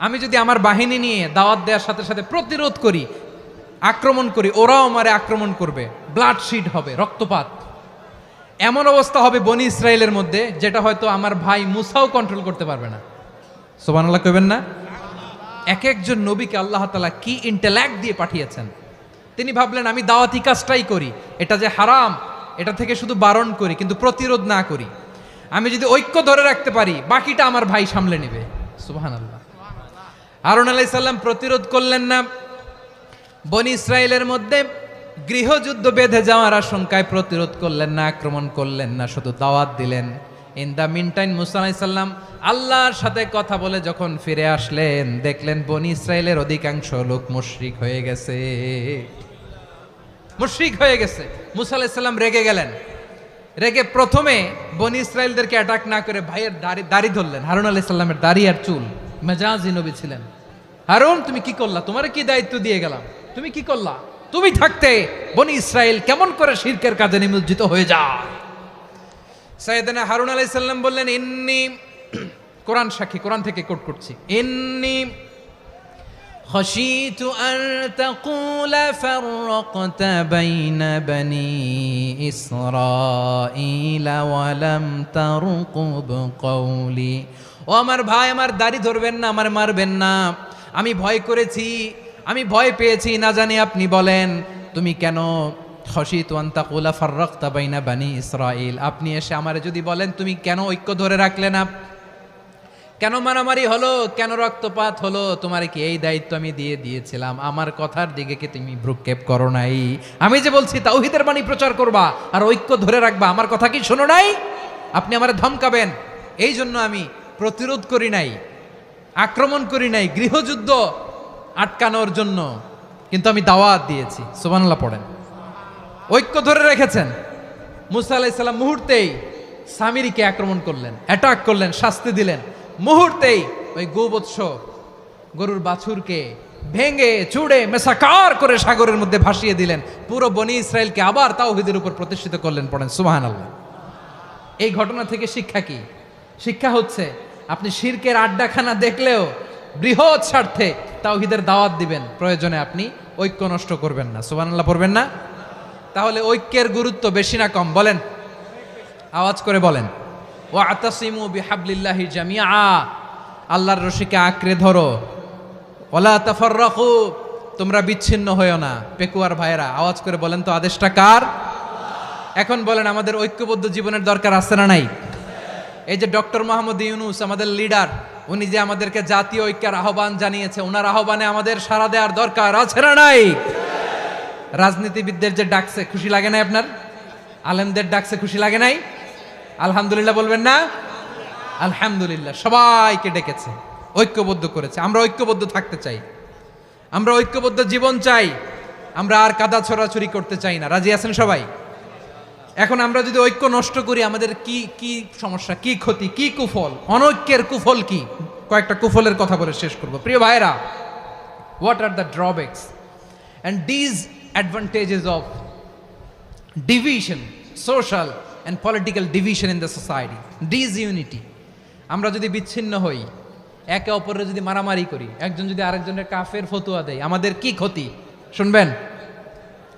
আমি যদি আমার বাহিনী নিয়ে দাওয়াত দেওয়ার সাথে সাথে প্রতিরোধ করি, আক্রমণ করি, ওরাও আমারে আক্রমণ করবে, ব্লাডশিড হবে, রক্তপাত। এমন অবস্থা হবে বনি ইসরায়েলের মধ্যে যেটা হয়তো আমার ভাই মুসাও কন্ট্রোল করতে পারবে না। সুবহানাল্লাহ কইবেন না? এক একজন নবীকে আল্লাহ তাআলা কি ইন্টেলেক্ট দিয়ে পাঠিয়েছেন। তিনি ভাবলেন আমি দাওয়াতি কাজটাই করি, এটা যে হারাম এটা থেকে শুধু বারণ করি কিন্তু প্রতিরোধ না করি। আমি যদি ঐক্য ধরে রাখতে পারি বাকিটা আমার ভাই সামলে নেবে। সুবহানাল্লাহ। হারুন আলাইহিস সালাম প্রতিরোধ করলেন না, বনি ইসরায়েলের মধ্যে গৃহযুদ্ধ বেঁধে যাওয়ার আশঙ্কায় প্রতিরোধ করলেন না, আক্রমণ করলেন না, শুধু দাওয়াত দিলেন। ইন দ্য মিন টাইম মুসা আলাইহিস সালাম আল্লাহর সাথে কথা বলে যখন ফিরে আসলেন দেখলেন বনি ইসরায়েলের অধিকাংশ লোক মুশরিক হয়ে গেছে, মুশরিক হয়ে গেছে। মুসা আলাইহিস সালাম রেগে গেলেন, রেগে প্রথমে বনি ইসরায়েলদেরকে অ্যাটাক না করে ভাইয়ের দাড়ি ধরলেন। হারুন আলাইহিস সালামের দাড়ি আর চুল, মেজাজি নবী ছিলেন। হারুন তুমি কি করলা? তোমার কি দায়িত্ব দিয়ে গেলাম, তুমি কি করলা? তুমি থাকতে বনি ইসরায়েল কেমন করে শিরকের কাজে নিমজ্জিত হয়ে যায়? সাইয়েদনা হারুন আলাইহিস সালাম বললেন ইন্নী, কোরআন সাক্ষী, কোরআন থেকে কোট করছি, ইন্নী খাশিতু আন তাকুলা ফাররাকতা বাইনা বনি ইসরাঈলা ওয়া লাম তারকুব কওলি। ও আমার ভাই, আমার দাড়ি ধরবেন না, আমার মারবেন না। আমি ভয় করেছি, আমি ভয় পেয়েছি, না জানি আপনি বলেন তুমি কেন খাশিতু আন তাকুলা ফাররাকতা বাইনা বনি ইসরাঈল, আপনি এসে আমারে যদি বলেন তুমি কেন ঐক্য ধরে রাখলে না, কেন মারামারি হলো, কেন রক্তপাত হলো, তোমার কি এই দায়িত্ব আমি দিয়ে দিয়েছিলাম? আমার কথার দিকে কি তুমি ভ্রুক্ষেপ করো নাই? আমি যে বলছি তাওহীদের বাণী প্রচার করবা আর ঐক্য ধরে রাখবা, আমার কথা কি শোনো নাই? আপনি আমারে ধমকাবেন, এই জন্য আমি প্রতিরোধ করি নাই, আক্রমণ করি নাই, গৃহযুদ্ধ আটকানোর জন্য কিন্তু আমি দাওয়াত দিয়েছি। সুবহানাল্লাহ পড়েন। ঐক্য ধরে রেখেছেন। মুসা আলাইহিস সালাম মুহূর্তেই সামিরীকে আক্রমণ করলেন, অ্যাটাক করলেন, শাস্তি দিলেন। মুহূর্তেই ওই গোবৎস গরুর বাছুরকে ভেঙে চুড়ে মেসাকার করে সাগরের মধ্যে ভাসিয়ে দিলেন। পুরো বনি ইসরায়েলকে আবার তাওহীদের উপর প্রতিষ্ঠিত করলেন। পড়েন সুবহানাল্লাহ। এই ঘটনা থেকে শিক্ষা কি? শিক্ষা হচ্ছে আপনি শিরকের আড্ডাখানা দেখলেও বৃহৎ স্বার্থে তাওহীদের দাওয়াত দিবেন, প্রয়োজনে আপনি ঐক্য নষ্ট করবেন না। সুবহানাল্লাহ পড়বেন না? তাহলে ঐক্যের গুরুত্ব বেশি না কম? বলেন, আওয়াজ করে বলেন। ওয়াতাসিমু বিহাবলিল্লাহি জামিআ, আল্লাহর রশিকে আঁকড়ে ধরো। ওয়ালা তাফাররাকু, তোমরা বিচ্ছিন্ন হয়ো না। পেকুয়ার ভাইরা আওয়াজ করে বলেন তো আদেশটা কার? এখন বলেন আমাদের ঐক্যবদ্ধ জীবনের দরকার আছে না নাই? এই যে ডক্টর মোহাম্মদ ইউনূস আমাদের লিডার, উনি যে আমাদেরকে জাতীয় ঐক্যের আহ্বান জানিয়েছে, ওনার আহ্বানে আমাদের সাড়া দেওয়ার দরকার আছে না নাই? রাজনীতিবিদদের যে ডাকছে খুশি লাগে নাই আপনার? আলেমদের ডাকছে খুশি লাগে নাই? আলহামদুলিল্লাহ বলবেন না? আলহামদুলিল্লাহ। সবাইকে ডেকেছে, ঐক্যবদ্ধ করেছে। আমরা ঐক্যবদ্ধ থাকতে চাই, আমরা ঐক্যবদ্ধ জীবন চাই, আমরা আর কাদা ছড়াছড়ি করতে চাই না। রাজি আছেন সবাই? এখন আমরা যদি ঐক্য নষ্ট করি আমাদের কি কি সমস্যা, কি ক্ষতি, কি কুফল? অনৈক্যের কুফল কি? কয়েকটা কুফলের কথা বলে শেষ করব। প্রিয় ভাইরা, what are the drawbacks and disadvantages of division, social and political division in the society, disunity? আমরা যদি বিচ্ছিন্ন হই, একে অপরের যদি মারামারি করি, একজন যদি আরেকজনের কাফের ফতোয়া দেয়, আমাদের কি ক্ষতি? শুনবেন?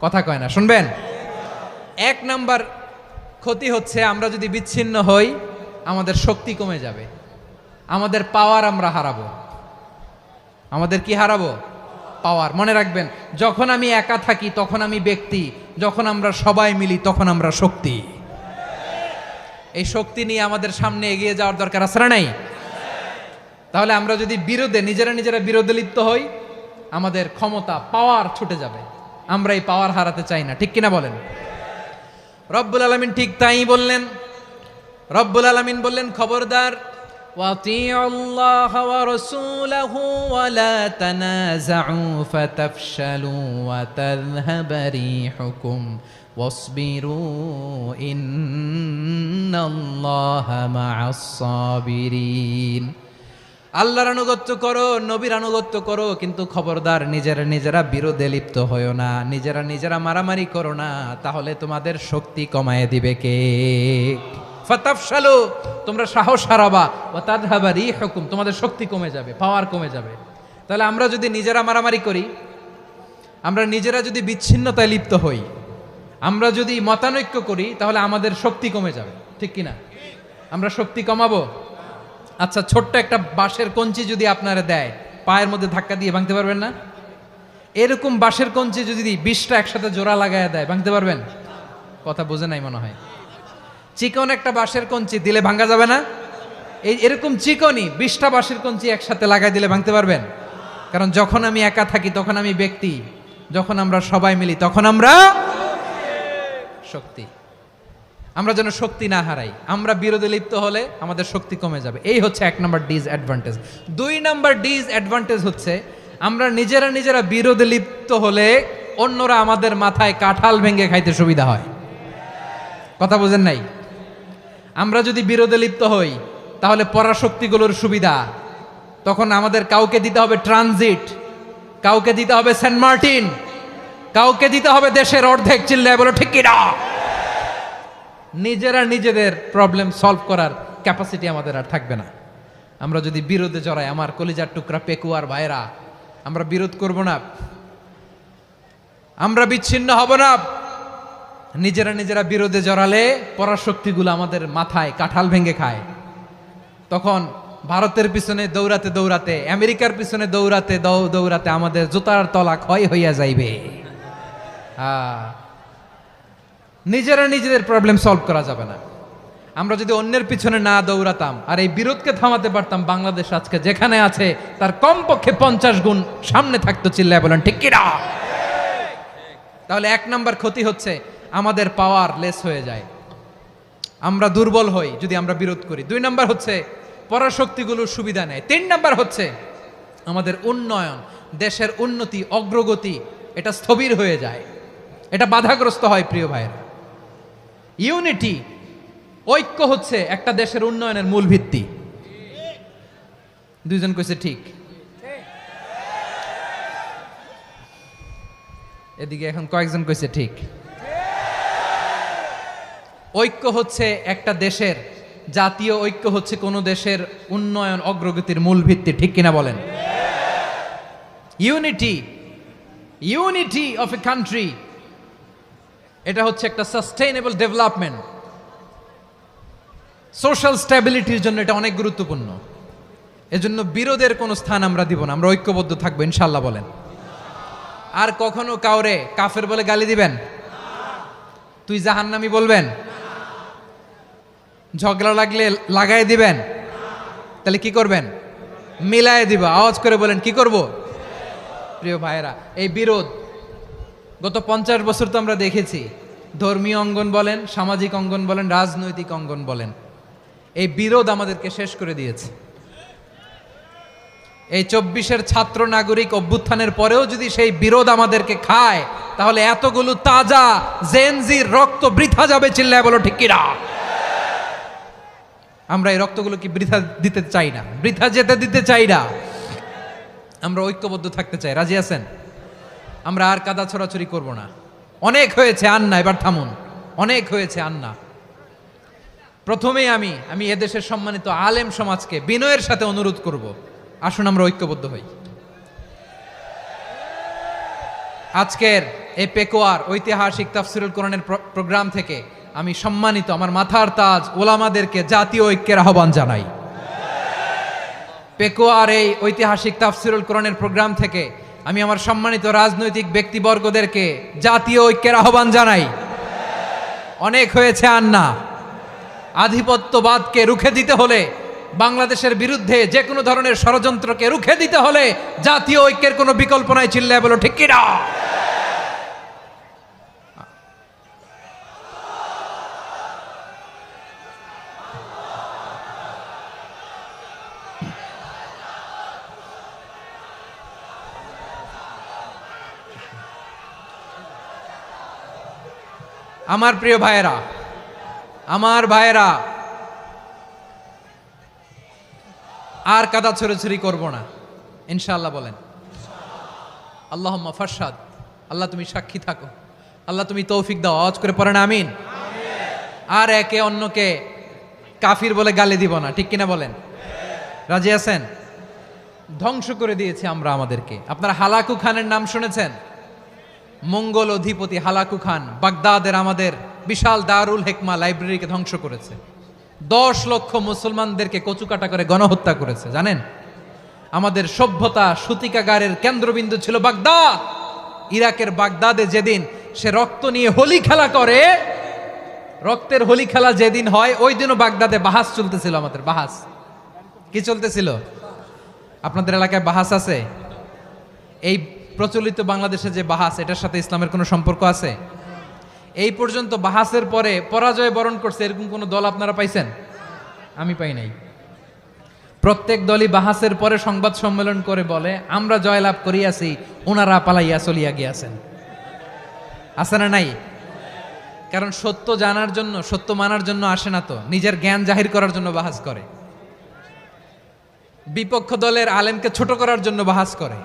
কথা কয় না, শুনবেন? এক নাম্বার ক্ষতি হচ্ছে আমরা যদি বিচ্ছিন্ন হই আমাদের শক্তি কমে যাবে, আমাদের পাওয়ার আমরা হারাবো। আমাদের কি হারাবো? পাওয়ার। মনে রাখবেন, যখন আমি একা থাকি তখন আমি ব্যক্তি, যখন আমরা সবাই মিলি তখন আমরা শক্তি। এই শক্তি নিয়ে আমাদের সামনে এগিয়ে যাওয়ার দরকার আছে না নাই? তাহলে আমরা যদি নিজেরা বিরোধে লিপ্ত হই আমাদের ক্ষমতা, পাওয়ার ছুটে যাবে। আমরা এই পাওয়ার হারাতে চাই না, ঠিক কিনা বলেন? রব্বুল আলামিন ঠিক তাই বললেন। রব্বুল আলামিন বললেন খবরদার, ওয়াতিউল্লাহ ওয়া রাসূলাহু ওয়া লা তানাযাউ ফাতাফশালু ওয়া তাযহাবা রিহুকুম ওয়াসবিরু ইন্নাল্লাহা মা'আস সাবিরিন। আল্লাহর আনুগত্য করো, নবীর আনুগত্য করো, কিন্তু খবরদার নিজেরা বিরোধে লিপ্ত হয়ো না, নিজেরা মারামারি করো না, তাহলে তোমাদের শক্তি কমায় দিবে কে? ফাতাফশালু, তোমরা সাহস হারাবা, ওয়া তাযহাবা রিহুকুম, তোমাদের শক্তি কমে যাবে, পাওয়ার কমে যাবে। তাহলে আমরা যদি নিজেরা মারামারি করি, আমরা নিজেরা যদি বিচ্ছিন্নতায় লিপ্ত হই, আমরা যদি মতানৈক্য করি তাহলে আমাদের শক্তি কমে যাবে, ঠিক কিনা? আমরা শক্তি কমাবো? আচ্ছা, ছোট্ট একটা বাঁশের কঞ্চি যদি আপনারা দেয়, পায়ের মধ্যে ধাক্কা দিয়ে ভাঙতে পারবেন না? এরকম বাঁশের কঞ্চি যদি 20টা একসাথে জোড়া লাগায় দেয়, ভাঙতে পারবেন? কথা বোঝে নাই মনে হয়। চিকন একটা বাঁশের কঞ্চি দিলে ভাঙা যাবে না? এরকম চিকনই 20টা বাঁশের কঞ্চি একসাথে লাগাই দিলে ভাঙতে পারবেন? কারণ যখন আমি একা থাকি তখন আমি ব্যক্তি, যখন আমরা সবাই মিলি তখন আমরা শক্তি। আমরা যেন শক্তি না হারাই। আমরা বিরোধে লিপ্ত হলে আমাদের শক্তি কমে যাবে। এই হচ্ছে 1 নম্বর ডিসঅ্যাডভান্টেজ। 2 নম্বর ডিসঅ্যাডভান্টেজ হচ্ছে আমরা নিজেরা বিরোধে লিপ্ত হলে অন্যরা আমাদের মাথায় কাঁঠাল ভেঙে খাইতে সুবিধা হয়। কথা বোঝেন নাই? আমরা যদি বিরোধে লিপ্ত হই তাহলে পরাশক্তিগুলোর সুবিধা, তখন আমাদের কাউকে দিতে হবে ট্রানজিট, কাউকে দিতে হবে সেন্ট মার্টিন, কাউকে দিতে হবে দেশের অর্ধেক। চিল্লায় বলো ঠিক কিনা? নিজেদের প্রবলেম সলভ করার ক্যাপাসিটি আমাদের আর থাকবে না। আমরা যদি বিরোধে জড়াই, আমার কলিজার টুকরা পেকুয়ার ভাইরা, আমরা বিরোধ করব না, আমরা বিচ্ছিন্ন হব না। নিজেরা বিরোধে জড়ালে পরাশক্তিগুলো আমাদের মাথায় কাঁঠাল ভেঙে খায়। তখন ভারতের পিছনে দৌড়াতে, আমেরিকার পিছনে দৌড়াতে আমাদের জুতার তলা ক্ষয় হইয়া যাইবে। নিজেদের প্রবলেম সলভ করা যাবে না। আমরা যদি অন্যের পিছনে না দৌড়াতাম আর এই বিরোধকে থামাতে পারতাম, বাংলাদেশ আজকে যেখানে আছে তার কমপক্ষে 50 গুণ সামনে থাকতো। চিল্লায় বলেন ঠিক কিনা? তাহলে 1 নাম্বার ক্ষতি হচ্ছে আমাদের পাওয়ার লেস হয়ে যায়, আমরা দুর্বল হই যদি আমরা বিরোধ করি। 2 নাম্বার হচ্ছে পরাশক্তিগুলোর সুবিধা নেয়। 3 নাম্বার হচ্ছে আমাদের উন্নয়ন, দেশের উন্নতি, অগ্রগতি এটা স্থবির হয়ে যায়, এটা বাধাগ্রস্ত হয়। প্রিয় ভাইয়েরা, ইউনিটি, ঐক্য হচ্ছে একটা দেশের উন্নয়নের মূল ভিত্তি। 2 জন কইছে ঠিক। এদিকে এখন কয়েকজন কইছে ঠিক। ঐক্য হচ্ছে একটা দেশের, জাতীয় ঐক্য হচ্ছে কোন দেশের উন্নয়ন অগ্রগতির মূল ভিত্তি, ঠিক কিনা বলেন? ইউনিটি অফ এ কান্ট্রি, এটা হচ্ছে একটা সাস্টেইনেবল ডেভেলপমেন্ট, সোশ্যাল স্ট্যাবিলিটির জন্য এটা অনেক গুরুত্বপূর্ণ। এজন্য বিরোধের কোনো স্থান আমরা দিব না, আমরা ঐক্যবদ্ধ থাকবো ইনশাআল্লাহ বলেন। আর কখনো কাউরে কাফের বলে গালি দিবেন? তুই জাহান্নামী বলবেন? ঝগড়া লাগলে লাগাই দিবেন? তাহলে কি করবেন? মিলায় দিব। আওয়াজ করে বলেন কি করব? প্রিয় ভাইয়েরা, এই বিরোধ গত 50 বছর তো আমরা দেখেছি, ধর্মীয় অঙ্গন বলেন, সামাজিক অঙ্গন বলেন, রাজনৈতিক অঙ্গন বলেন, এই বিরোধ আমাদেরকে শেষ করে দিয়েছে। এই 24-এর ছাত্র নাগরিক অভ্যুত্থানের পরেও যদি সেই বিরোধ আমাদেরকে খায়, তাহলে এতগুলো তাজা জেনজির রক্ত বৃথা যাবে। চিল্লায় বলো ঠিক কিনা? আমরা এই রক্তগুলো কি বৃথা দিতে চাই না, বৃথা যেতে দিতে চাই না। আমরা ঐক্যবদ্ধ থাকতে চাই। রাজি আছেন? আমরা আর কাদা ছড়াছড়ি করব না। অনেক হয়েছে আন্না, এবার থামুন। অনেক হয়েছে আন্না। প্রথমেই আমি এদেশের সম্মানিত আলেম সমাজকে বিনয়ের সাথে অনুরোধ করব, আসুন আমরা ঐক্যবদ্ধ হই। আজকের এই পেকুয়ার ঐতিহাসিক তাফসিরুল কোরআনের প্রোগ্রাম থেকে আমি সম্মানিত আমার মাথার তাজ ওলামাদেরকে জাতীয় ঐক্যের আহ্বান জানাই। পেকুয়ার এই ঐতিহাসিক তাফসিরুল কোরআনের প্রোগ্রাম থেকে আমি আমার সম্মানিত রাজনৈতিক ব্যক্তিবর্গদেরকে জাতীয় ঐক্যের আহ্বান জানাই। অনেক হয়েছে আন্না। আধিপত্যবাদকে রুখে দিতে হলে, বাংলাদেশের বিরুদ্ধে যে কোনো ধরনের ষড়যন্ত্রকে রুখে দিতে হলে জাতীয় ঐক্যের কোনো বিকল্প নাই। চিল্লায় বলো ঠিক কিনা? আমার প্রিয় ভাইয়েরা, আর কাদা ছড়াছড়ি করব না ইনশাআল্লাহ বলেন। আল্লাহুম্মা ফারশাদ। আল্লাহ তুমি সাক্ষী থাকো, আল্লাহ তুমি তৌফিক দাও। আওয়াজ করে পড়েন আমিন। আর একে অন্যকে কাফির বলে গালি দিব না, ঠিক কিনা বলেন? রাজি আছেন? ধ্বংস করে দিয়েছে আমরা আমাদেরকে। আপনারা হালাকু খানের নাম শুনেছেন? মঙ্গল অধিপতি হালাকু খান বাগদাদের আমাদের বিশাল দারুল হেকমা লাইব্রেরিকে ধ্বংস করেছে। 10 লক্ষ মুসলমানদেরকে কচুকাটা করে গণহত্যা করেছে। জানেন, আমাদের সভ্যতা সূতিকাগারের কেন্দ্রবিন্দু ছিল বাগদাদ। ইরাকের বাগদাদে যেদিন সে রক্ত নিয়ে হোলি খেলা করে, রক্তের হোলি খেলা যেদিন হয়, ওই দিনও বাগদাদে বাহাস চলতেছিল। আমাদের বাহাস কি চলতেছিল? আপনাদের এলাকায় বাহাস আছে? এই প্রচলিত বাংলাদেশে যে বাহাস, এটার সাথে ইসলামের কোনো সম্পর্ক আছে? এই পর্যন্ত বাহাসের পরে পরাজয় বরণ করছে এরকম কোন দল আপনারা পাইছেন? আমি পাই নাই। প্রত্যেক দলই বাহাসের পরে সংবাদ সম্মেলন করে বলে, আমরা জয়লাভ করিয়াছি, ওনারা পালাইয়া চলিয়া গিয়াছেন। আছে না নাই? কারণ সত্য জানার জন্য, সত্য মানার জন্য আসে না তো, নিজের জ্ঞান জাহির করার জন্য বাহাস করে। বিপক্ষ দলের আলেমকে ছোট করার জন্য বাহাস করে।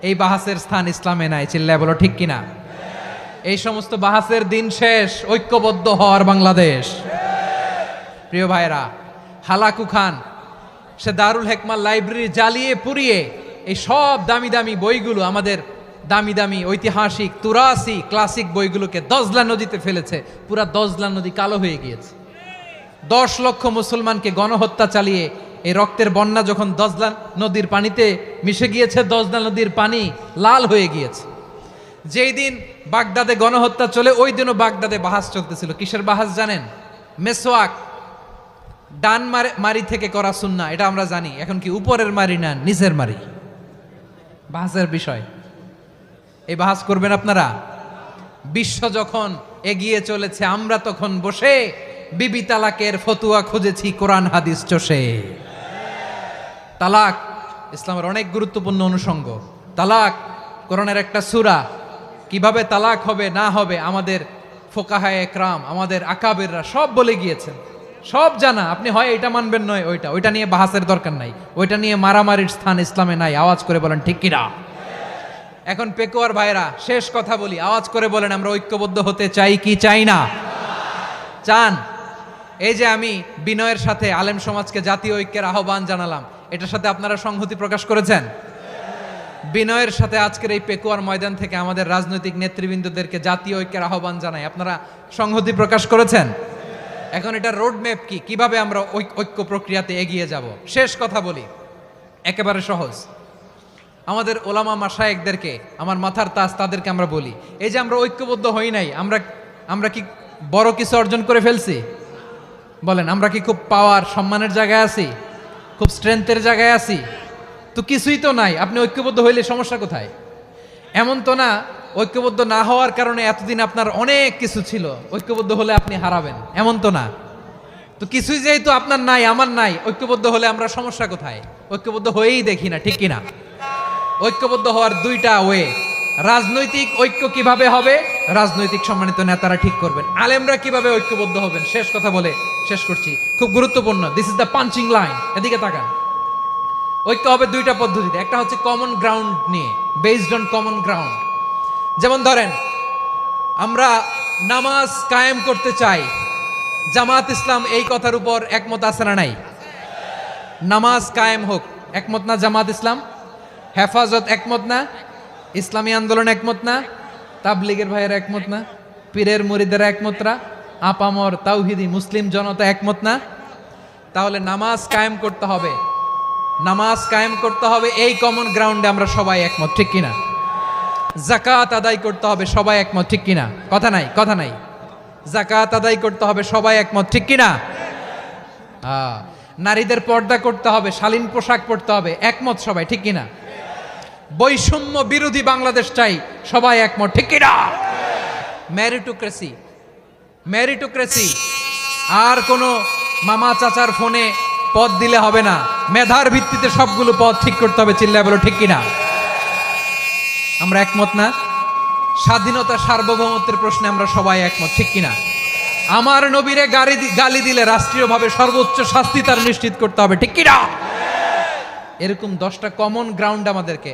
এই বাহাসের স্থান ইসলামে নাই। চিল্লায় বলো ঠিক কিনা? এই সমস্ত বাহাসের দিন শেষ। ঐক্যবদ্ধ হওয়ার বাংলাদেশ। প্রিয় ভাইরা, হালাকু খান সে দারুল হেকমা লাইব্রেরি জ্বালিয়ে পুড়িয়ে এই সব দামি দামি বইগুলো, আমাদের দামি দামি ঐতিহাসিক তুরাসি ক্লাসিক বইগুলোকে দজলা নদীতে ফেলেছে। পুরা দজলা নদী কালো হয়ে গিয়েছে। 10 লক্ষ মুসলমানকে গণহত্যা চালিয়ে এই রক্তের বন্যা যখন দজলা নদীর পানিতে মিশে গিয়েছে, দজলা নদীর পানি লাল হয়ে গিয়েছে। যেই দিন বাগদাদে গণহত্যা চলে, ওই দিনও বাগদাদে বাহাস চলতেছিল। কিসের বাহাস জানেন? মেসোয়াক, ডান মারি থেকে করা সুন্নাহ, এটা আমরা জানি। এখন কি উপরের মারি না নিচের মারি? বাহাসের বিষয়। এই বাহাস করবেন আপনারা? বিশ্ব যখন এগিয়ে চলেছে, আমরা তখন বসে বিবি তালাকের ফতুয়া খুঁজেছি কোরআন হাদিস চষে। তালাক ইসলামের অনেক গুরুত্বপূর্ণ অনুষঙ্গ। তালাক কোরআনের একটা সূরা। কিভাবে তালাক হবে না হবে আমাদের ফোকাহায়ে একরাম, আমাদের আকাবেররা সব বলে গিয়েছেন, সব জানা। আপনি হয় এটা মানবেন, নয় ওইটা। ওইটা নিয়ে বাহাসের দরকার নাই, ওইটা নিয়ে মারামারির স্থান ইসলামে নাই। আওয়াজ করে বলেন ঠিক কিনা? এখন পেকুয়ার ভাইরা, শেষ কথা বলি, আওয়াজ করে বলেন আমরা ঐক্যবদ্ধ হতে চাই কি চাই না? চান? এই যে আমি বিনয়ের সাথে আলেম সমাজকে জাতীয় ঐক্যের আহ্বান জানালাম, এটার সাথে আপনারা সংহতি প্রকাশ করেছেন? বিনয়ের সাথে আজকের এই পেকুয়ার ময়দান থেকে আমাদের রাজনৈতিক নেতৃবৃন্দদেরকে জাতীয় ঐক্যের আহ্বান জানাই, আপনারা সংহতি প্রকাশ করেছেন? এখন এটা রোডম্যাপ কি, কিভাবে আমরা ঐক্য প্রক্রিয়াতে এগিয়ে যাব? শেষ কথা বলি, একেবারে সহজ। আমাদের ওলামা মাশায়েখদেরকে, আমার মাথার তাজ, তাদেরকে আমরা বলি, এই যে আমরা ঐক্যবদ্ধ হই নাই, আমরা কি বড় কিছু অর্জন করে ফেলছি? বলেন, আমরা কি খুব পাওয়ার সম্মানের জায়গায় আছি? খুব স্ট্রেংথের জায়গায় আছি? তো কিছুই তো নাই। আপনি ঐক্যবদ্ধ হইলে সমস্যা কোথায়? এমন তো না ঐক্যবদ্ধ না হওয়ার কারণে এতদিন আপনার অনেক কিছু ছিল, ঐক্যবদ্ধ হলে আপনি হারাবেন, এমন তো না। তো কিছুই যেহেতু আপনার নাই, আমার নাই, ঐক্যবদ্ধ হলে আমরা সমস্যা কোথায়? ঐক্যবদ্ধ হয়েই দেখি না, ঠিক কিনা? ঐক্যবদ্ধ হওয়ার দুইটা ওয়ে। রাজনৈতিক ঐক্য কিভাবে হবে? রাজনৈতিক সম্মানিত নেতারা ঠিক করবেন। আলেমরা কিভাবে ঐক্যবদ্ধ হবেন? শেষ কথা বলে শেষ করছি, খুব গুরুত্বপূর্ণ। This is the punching line. এদিকে তাকান। ঐক্য হবে দুইটা পদ্ধতিতে। একটা হচ্ছে কমন গ্রাউন্ড নিয়ে, বেসড অন কমন গ্রাউন্ড। যেমন ধরেন, আমরা নামাজ কায়েম করতে চাই, জামাত ইসলাম এই কথার উপর একমত আছে না নাই? নামাজ কায়েম হোক, একমত না জামাত ইসলাম? হেফাজত একমত না? ইসলামী আন্দোলন একমত না? তাবলীগের ভাইয়েরা একমত না? পীরের মুরিদেরা একমত না? আপামর তাওহিদি মুসলিম জনতা একমত না? তাহলে নামাজ কায়েম করতে হবে, নামাজ কায়েম করতে হবে এই কমন গ্রাউন্ডে আমরা সবাই একমত, ঠিক কিনা? যাকাত আদায় করতে হবে, সবাই একমত, ঠিক কিনা? কথা নাই, কথা নাই। যাকাত আদায় করতে হবে, সবাই একমত, ঠিক কিনা? নারীদের পর্দা করতে হবে, শালীন পোশাক পরতে হবে, একমত সবাই, ঠিক কিনা? বৈষম্য বিরোধী বাংলাদেশ চাই, সবাই একমত, ঠিক কিনা? Meritocracy, meritocracy. আর কোনো মামা চাচার ফোনে পদ দিলে হবে না, মেধার ভিত্তিতে সবগুলো পদ ঠিক করতে হবে। চিল্লায় বলো ঠিক কিনা? আমরা একমত না? স্বাধীনতা সার্বভৌমত্বের প্রশ্নে আমরা সবাই একমত, ঠিক কিনা? আমার নবীরে গালি দিলে রাষ্ট্রীয়ভাবে সর্বোচ্চ শাস্তি তার নিশ্চিত করতে হবে, ঠিক কিনা? এরকম 10টা কমন গ্রাউন্ড আমাদেরকে,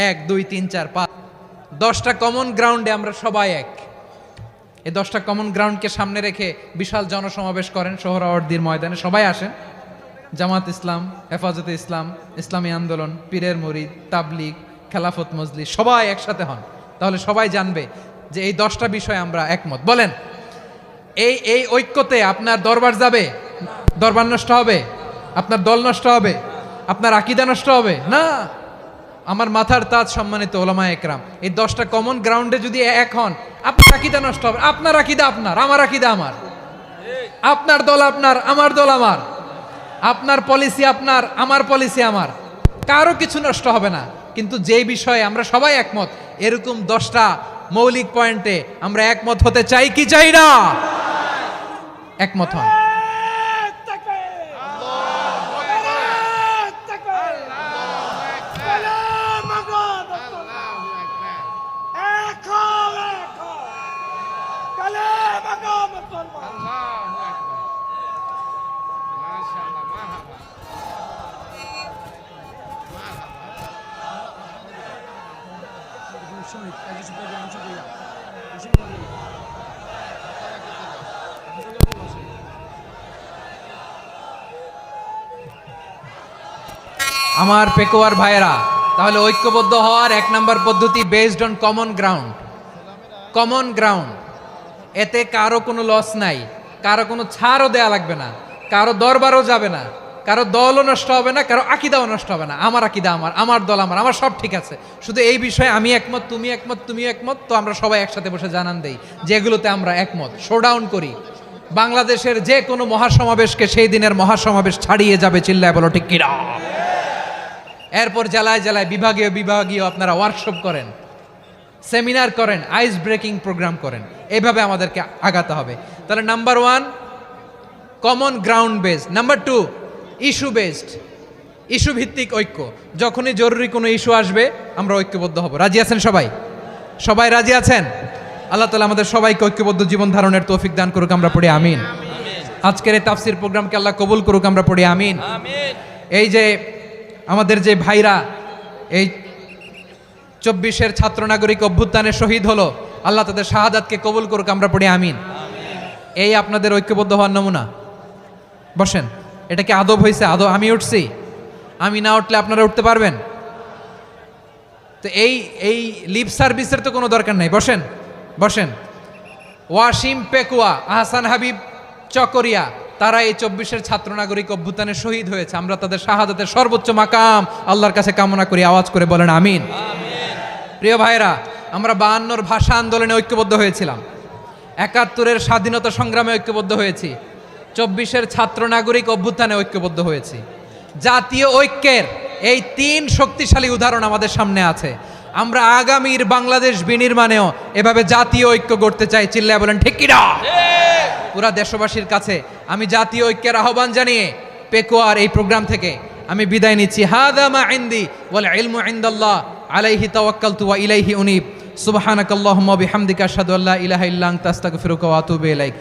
1 2 3 4 5, 10টা কমন গ্রাউন্ডে আমরা সবাই এক। এই 10টা কমন গ্রাউন্ডকে সামনে রেখে বিশাল জনসমাবেশ করেন সোহরাওয়ার্দীর ময়দানে, সবাই আসেন। জামাত ইসলাম, হেফাজতে ইসলাম, ইসলামী আন্দোলন, পীরের মুরিদ, তাবলীগ, খেলাফত মজলিস, সবাই একসাথে হন। তাহলে সবাই জানবে যে এই 10টা বিষয়ে আমরা একমত। বলেন, এই ঐক্যতে আপনার দরবার যাবে? দরবার নষ্ট হবে? আপনার দল নষ্ট হবে? আপনার আকীদা নষ্ট হবে? না। আমার মাথার তাজ সম্মানিত ওলামায়ে একরাম, এই 10টা কমন গ্রাউন্ডে যদি এক হন, আপনার আকীদা নষ্ট হবে? আপনার আকীদা আপনার, আমার আকীদা আমার, আপনার দল আপনার, আমার দল আমার, আপনার পলিসি আপনার, আমার পলিসি আমার, কারো কিছু নষ্ট হবে না। কিন্তু যে বিষয়ে আমরা সবাই একমত, এরকম 10টা মৌলিক পয়েন্টে আমরা একমত হতে চাই কি চাই না? একমত হন। আমার পেকোয়ার ভাইয়েরা, তাহলে ঐক্যবদ্ধ হওয়ার 1 নম্বর পদ্ধতি based on common ground. Common ground, এতে কারো কোনো লস নাই, কারো কোনো ছাড়ও দেয়া লাগবে না, কারো দরবারও যাবে না, কারো দলও নষ্ট হবে না, কারো আকীদাও নষ্ট হবে না। আমার আকীদা আমার, আমার দল আমার, আমার সব ঠিক আছে। শুধু এই বিষয়ে আমি একমত, তুমি একমত, তুমি একমত, তো আমরা সবাই একসাথে বসে জানান দেই যেগুলোতে আমরা একমত, শোডাউন করি। বাংলাদেশের যে কোনো মহাসমাবেশকে সেই দিনের মহাসমাবেশ ছাড়িয়ে যাবে, চিল্লায় বলো ঠিক কিনা? এরপর জেলায় জেলায় বিভাগীয় বিভাগীয় আপনারা ওয়ার্কশপ করেন, সেমিনার করেন, আইস ব্রেকিং প্রোগ্রাম করেন, এইভাবে আমাদেরকে আগাতে হবে। তাহলে number 1 common ground based. Number 2 issue based, issue ভিত্তিক ঐক্য। যখনই জরুরি কোনো ইস্যু আসবে আমরা ঐক্যবদ্ধ হব। রাজি আছেন সবাই? সবাই রাজি আছেন? আল্লাহ তাআলা আমাদের সবাইকে ঐক্যবদ্ধ জীবন ধারণের তৌফিক দান করুক, আমরা পড়ি আমিন। আজকের এই তাফসীর প্রোগ্রামকে আল্লাহ কবুল করুক, আমরা পড়ি আমিন। এই যে আমাদের যে ভাইরা এই 24-এর ছাত্র নাগরিক অভ্যুত্থানে শহীদ হলো, আল্লাহ তাদের শাহাদাতকে কবুল করুক, আমরা পড়ি আমিন। এই আপনাদের ঐক্যবদ্ধ হওয়ার নমুনা। বসেন, এটা কি আদব হয়েছে? আদব আমি উঠছি, আমি না উঠলে আপনারা উঠতে পারবেন? তো এই লিপ সার্ভিসের তো কোনো দরকার নাই। বসেন বসেন। ওয়াসিম পেকুয়া, আহসান হাবিব চকরিয়া, তারা এই 24-এর ছাত্র নাগরিক অভ্যুত্থানে শহীদ হয়েছে। আমরা তাদের শাহাদাতের সর্বোচ্চ মাকাম আল্লাহর কাছে কামনা করি। আওয়াজ করে বলেন আমিন। প্রিয় ভাইরা, আমরা 52-র ভাষা আন্দোলনে ঐক্যবদ্ধ হয়েছিলাম, 71-এর স্বাধীনতা সংগ্রামে ঐক্যবদ্ধ হয়েছি, 24-এর ছাত্র নাগরিক অভ্যুত্থানে ঐক্যবদ্ধ হয়েছি। জাতীয় ঐক্যের এই 3 শক্তিশালী উদাহরণ আমাদের সামনে আছে। আমরা আগামীর বাংলাদেশ বিনির্মাণেও এভাবে জাতীয় ঐক্য গড়তে চাই। চিল্লায় বলেন ঠিক কিনা? পুরা দেশবাসীর কাছে আমি জাতীয় ঐক্যের আহ্বান জানিয়ে পেকুয়ার এই প্রোগ্রাম থেকে আমি বিদায় নিচ্ছি। হাদা মা ইনদি ওয়াল ইলমু ইনদাল্লাহ আলাইহি তাওয়াক্কালতু ওয়া ইলাইহি উনীব। সুবহানাকাল্লাহুম্মা ওয়া বিহামদিকা আশহাদু আল্লা ইলাহা ইল্লা আনতা আস্তাগফিরুকা ওয়া আতুবু ইলাইক।